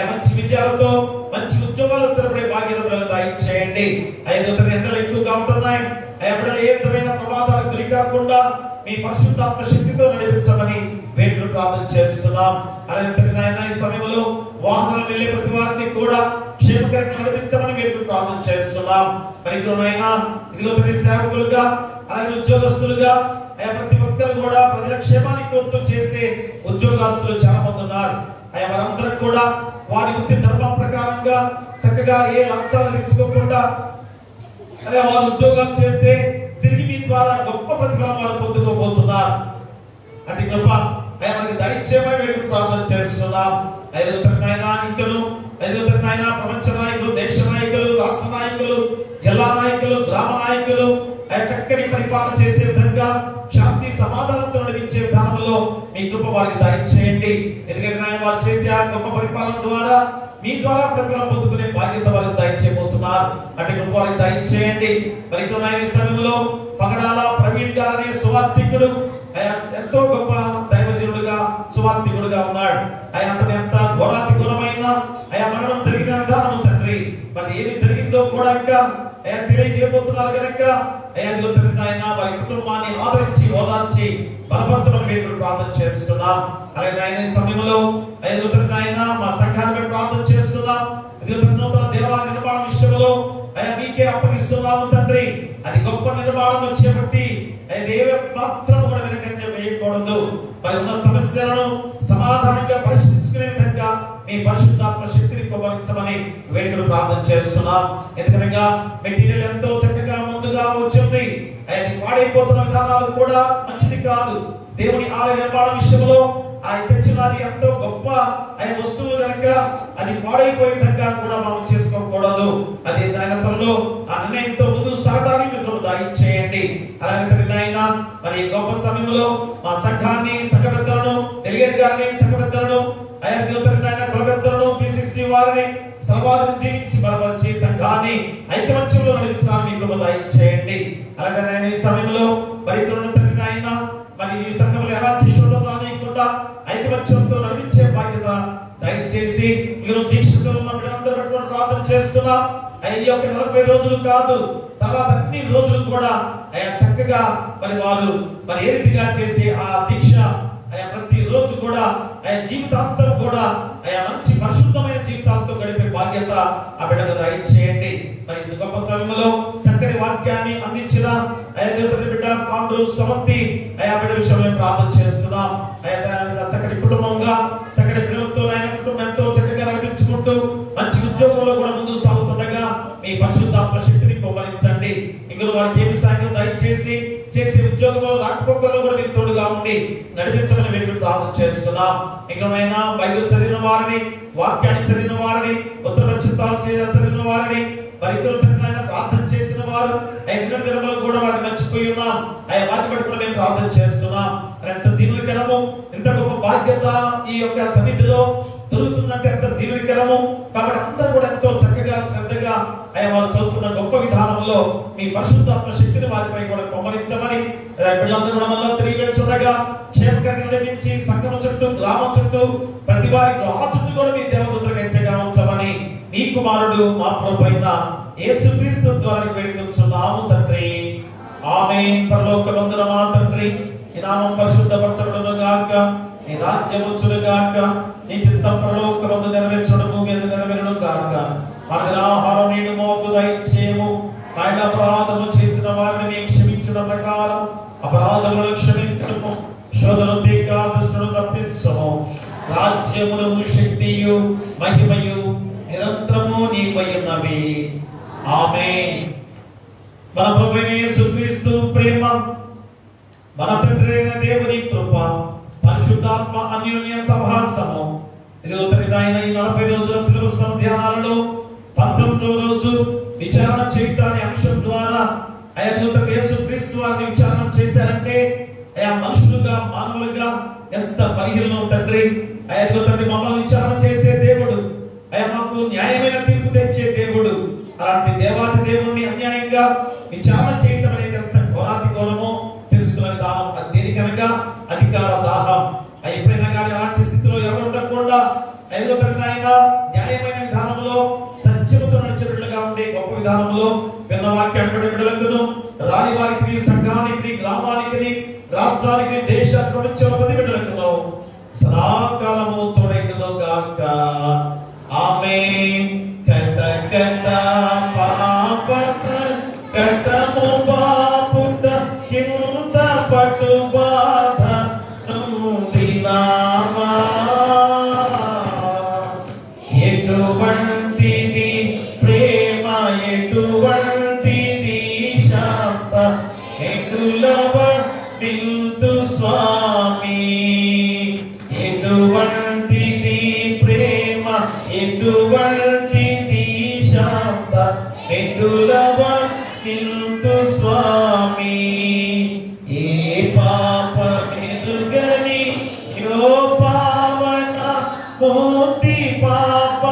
మంచి విజయాలతో మంచి ఉద్యోగాలు స్థిరపడే భాగ్యత దయచేయండి. 5వ తరగతి ఎండలు ఎక్కువగా ఉంటున్నాయి, బిడ్డలు ఏ విధమైన ప్రమాదాలకు గురి కాకుండా మీ పరిశుద్ధాత్మ శక్తితో నడిపించమని వేడుకలు ప్రార్థన చేస్తున్నాం. అలాగే నాయన ఈ సమయంలో వాహనాలు వెళ్ళే ప్రతి వారిని కూడా క్షేమకరంగా నడిపించమని వేడుకలు ప్రార్థన చేస్తున్నాం. మరి నాయనా ఇదిగో ప్రతి సేవకులుగా అలాగే ఉద్యోగస్తులుగా ప్రతి ఒక్కరు కూడా ప్రజల క్షేమానికి కోరుతూ చేసే ఉద్యోగస్తులు చాలా మంది ఉన్నారు. వారందరూ కూడా వారి వృత్తి ధర్మం ప్రకారంగా చక్కగా ఏ లంచాలు తీసుకోకుండా వారు ఉద్యోగాలు చేస్తే తిరిగి మీ ద్వారా గొప్ప ప్రతిఫలం వారు పొందుకోబోతున్నారు. అటు కృప మనకి దయచేయమని మేము ప్రార్థన చేస్తున్నాం. ప్రపంచ నాయకులు, దేశ నాయకులు, రాష్ట్ర నాయకులు, జిల్లా నాయకులు, గ్రామ నాయకులు చక్కని పరిపాలన చేసే విధంగా శాంతి సమాధానంతో నడిపించే విధానంలో మీ కృప వారికి దయచేయండి. ఎందుకంటే వారు చేసే ఆ గొప్ప పరిపాలన ద్వారా మీ ద్వారా ప్రతిఫలం పొందుకునే బాధ్యత వారికి దయచేయబోతున్నారు. అటు కృప వారికి దయచేయండి. మరి ఈ సమయంలో పగడాల ప్రవీణ్ గారనే సువార్థికుడు ఎంతో గొప్ప దైవజనుడుగా సువార్థికుడుగా ఉన్నాడు. అతను ఎంత ఘోరాతి ఘోరమైన మరణం జరిగిన విధానం తండ్రి మరి ఏమి జరిగిందో కూడా ఇంకా తెలియజేయబోతున్నారు కనుక ఆయన వారి కుటుంబాన్ని ఆదరించి ఓదార్చి బలపరచమని మేము ప్రార్థన చేస్తున్నాం. అలాగే ఆయన ఈ సమయంలో ఆయన మా సంఘాన్ని ప్రార్థన చేస్తున్నాం. నూతన దేవాలయ నిర్మాణ విషయంలో మీకే అప్పగిస్తున్నాము తండ్రి. అది గొప్ప నిర్మాణం చేపట్టి మాత్రం కూడా వెనకంజ వేయకూడదు. మరి ఉన్న సమస్యలను సమాధానంగా పరిష్కరించుకునే విధంగా మీ పరిశుద్ధాత్మ శక్తిని కుమరించమని వేడుకలు ప్రార్థన చేస్తున్నాం. ఎందుకనగా మెటీరియల్ ఎంతో చక్కగా ముందుగా వచ్చింది. అది పాడైపోతున్న విధానాలు కూడా మంచిది కాదు. దేవుని ఆలయ నిర్మాణ విషయంలో తెచ్చినది ఎంతో గొప్ప వస్తువులు కనుక అది పాడైపోయే విధంగా కూడా మనం చేసుకోకూడదు. అది ఆయన త్వరలో ఆ నిర్ణయంతో ముందు సాగడానికి మీరు దయచేయండి. అలాగే మరి గొప్ప సమయంలో మా సంఘాన్ని, సంఘ పెద్దలను, డెలిగేట్ గారిని, సంఘ పెద్దలను, కుల పెద్దలను, పిసిసి వారిని సర్వాధిని దీవించి బలపరిచి సంఘాన్ని ఐకమత్యంలో నడిపించాలని మీకు దయచేయండి. అలాగే ఈ సమయంలో మరి మరి ఈ సంఘంలో ఎలాంటి శోధన రానియకుండా ఐకమత్యంతో నడిపించే బాధ్యత దయచేసి మీరు దీక్షతో ఉన్న బిడ్డలందరూ ప్రార్థన చేస్తున్నాం. ఈ యొక్క 40 రోజులు కాదు, తర్వాత అన్ని రోజులు కూడా చక్కగా మరి వారు మరి ఏ రీతిగా చేసి ఆ దీక్ష ప్రతి రోజు కూడా జీవితాంతం కూడా మంచి పరిశుద్ధమైన జీవితాలతో గడిపే బాధ్యత ఆ బిడ్డకు దయచేయండి. మరి గొప్ప సమయంలో చక్కటి వాక్యాన్ని అందించిన బిడ్డ కాండ్రు సమంతి బిడ్డ విషయంలో ప్రార్థన చేస్తున్నాం. చక్కటి కుటుంబంగా చక్కటి పిల్లలతో ఆయన కుటుంబం ఎంతో చక్కగా నడిపించుకుంటూ మంచి ఉద్యోగంలో కూడా ముందుకు సాగుతుండగా మీ పరిశుద్ధాత్మ శక్తిని కుమ్మరించండి. ఇందులో వారికి ఏమి సాయం దయచేసి చేసే ఉద్యోగంలో రాకపోకల్లో కూడా మీరు తోడుగా ఉండి నడిపించమని మేము ప్రార్థన చేస్తున్నాం. ఇంకనైనా బైబిల్ చదివిన వారిని, వాక్యాన్ని చదివిన వారిని, ఉత్తర చిత్తాలు చదివిన వారిని, పరికృతంగా ప్రార్థన చేసిన వారు దినములు కూడా వారిని మర్చిపోయి ఉన్నాం. వాటి బట్టి కూడా మేము ప్రార్థన చేస్తున్నాం. ఎంత దీవెనకరము, ఎంత గొప్ప బాధ్యత ఈ యొక్క సన్నిధిలో దొరుకుతుందంటే ఎంత దీవెనకరము. కాబట్టి అందరూ కూడా ఎంతో చక్కగా శ్రద్ధగా వారు చదువుతున్న గొప్ప విధానంలో మీ పరిశుద్ధాత్మ శక్తిని వారిపై కూడా కుమ్మరించమని పిల్లలందరూ కూడా మళ్ళీ తిరిగి వెళ్ళుండగా క్షేమకరంగా నడిపించి సంఘం చుట్టూ, గ్రామం చుట్టూ, ప్రతి వారి ఆ చుట్టూ కూడా మీ దేవదూతలకు హెచ్చగా ఉంచమని నీ కుమారుడు మా ప్రభువైన యేసుక్రీస్తు ద్వారా వేడుకొంచున్నాము తండ్రి. ఆమేన్. పరలోకమందున మా తండ్రి, నీ నామం పరిశుద్ధపరచబడును గాక, నీ రాజ్యం వచ్చును గాక, నీ చిత్తం పరలోకమందు నెరవేర్చును, భూమి మీద నెరవేరును గాక. మనకు ఆహారం నేడు మాకు దయచేయము. ఆయన అపరాధము చేసిన వారిని మేము క్షమించుట ప్రకారం అపరాధములను క్షమించుము. శోధనను తీర్క దుష్టును తప్పించుము. రాజ్యమును, శక్తియు, మహిమయు నిరంతరము నీవై ఉన్నవి. ఆమేన్. మన ప్రభువైన యేసుక్రీస్తు ప్రేమ, మన తండ్రి అయిన దేవుని కృప, పరిశుద్ధాత్మ అన్యోన్య సహవాసము ఈ 40 రోజుల సిలబస్ ధ్యానాలలో 19వ రోజు విచారణ చేయటానికి అంశం ద్వారా యేసుక్రీస్తు వారిని విచారణ చేశారంటే మనుషులుగా, మానవులుగా ఎంత పరిహీనం తండ్రి. తండ్రి మమ్మల్ని విచారణ చేసే దేవుడు, మాకు న్యాయమైన తీర్పు తెచ్చే దేవుడు. అలాంటి దేవాది దేవుణ్ణి అన్యాయంగా విచారణ చేయటం అనేది ఎంత ఘోరాతి ఘోరమో తెలుసుకున్న విధానం. అది దేనికనగా అధికార దాహం. ఎప్పుడైనా కానీ అలాంటి స్థితిలో ఎవరు ఉండకుండా న్యాయమైన విధానంలో సత్యముతో నడిచే బిడ్డలుగా ఉండే గొప్ప విధానంలో విన్న వాక్యాన్ని బిడ్డలకు రాని వారికి, సంఘానికి, గ్రామానికి, రాష్ట్రానికి, దేశానికి వచ్చే ప్రతి బిడ్డలకు సదాకాలము తోడైనను గాక. ఆమేన్. కట కట పాపస కటము బాపుట కింత పటు బాధ నుండినామా. ఎటువంటిది ప్రేమ, ఎటువంటిది శాంత, ఎటులవ నిందు స్వామి. ఎటువంటిది ప్రేమ, ఎటువంటిది శాంత, ఎటులవ నిందు స్వామి. ఏ పాప మెరుగని యో పావన మూర్తి పాప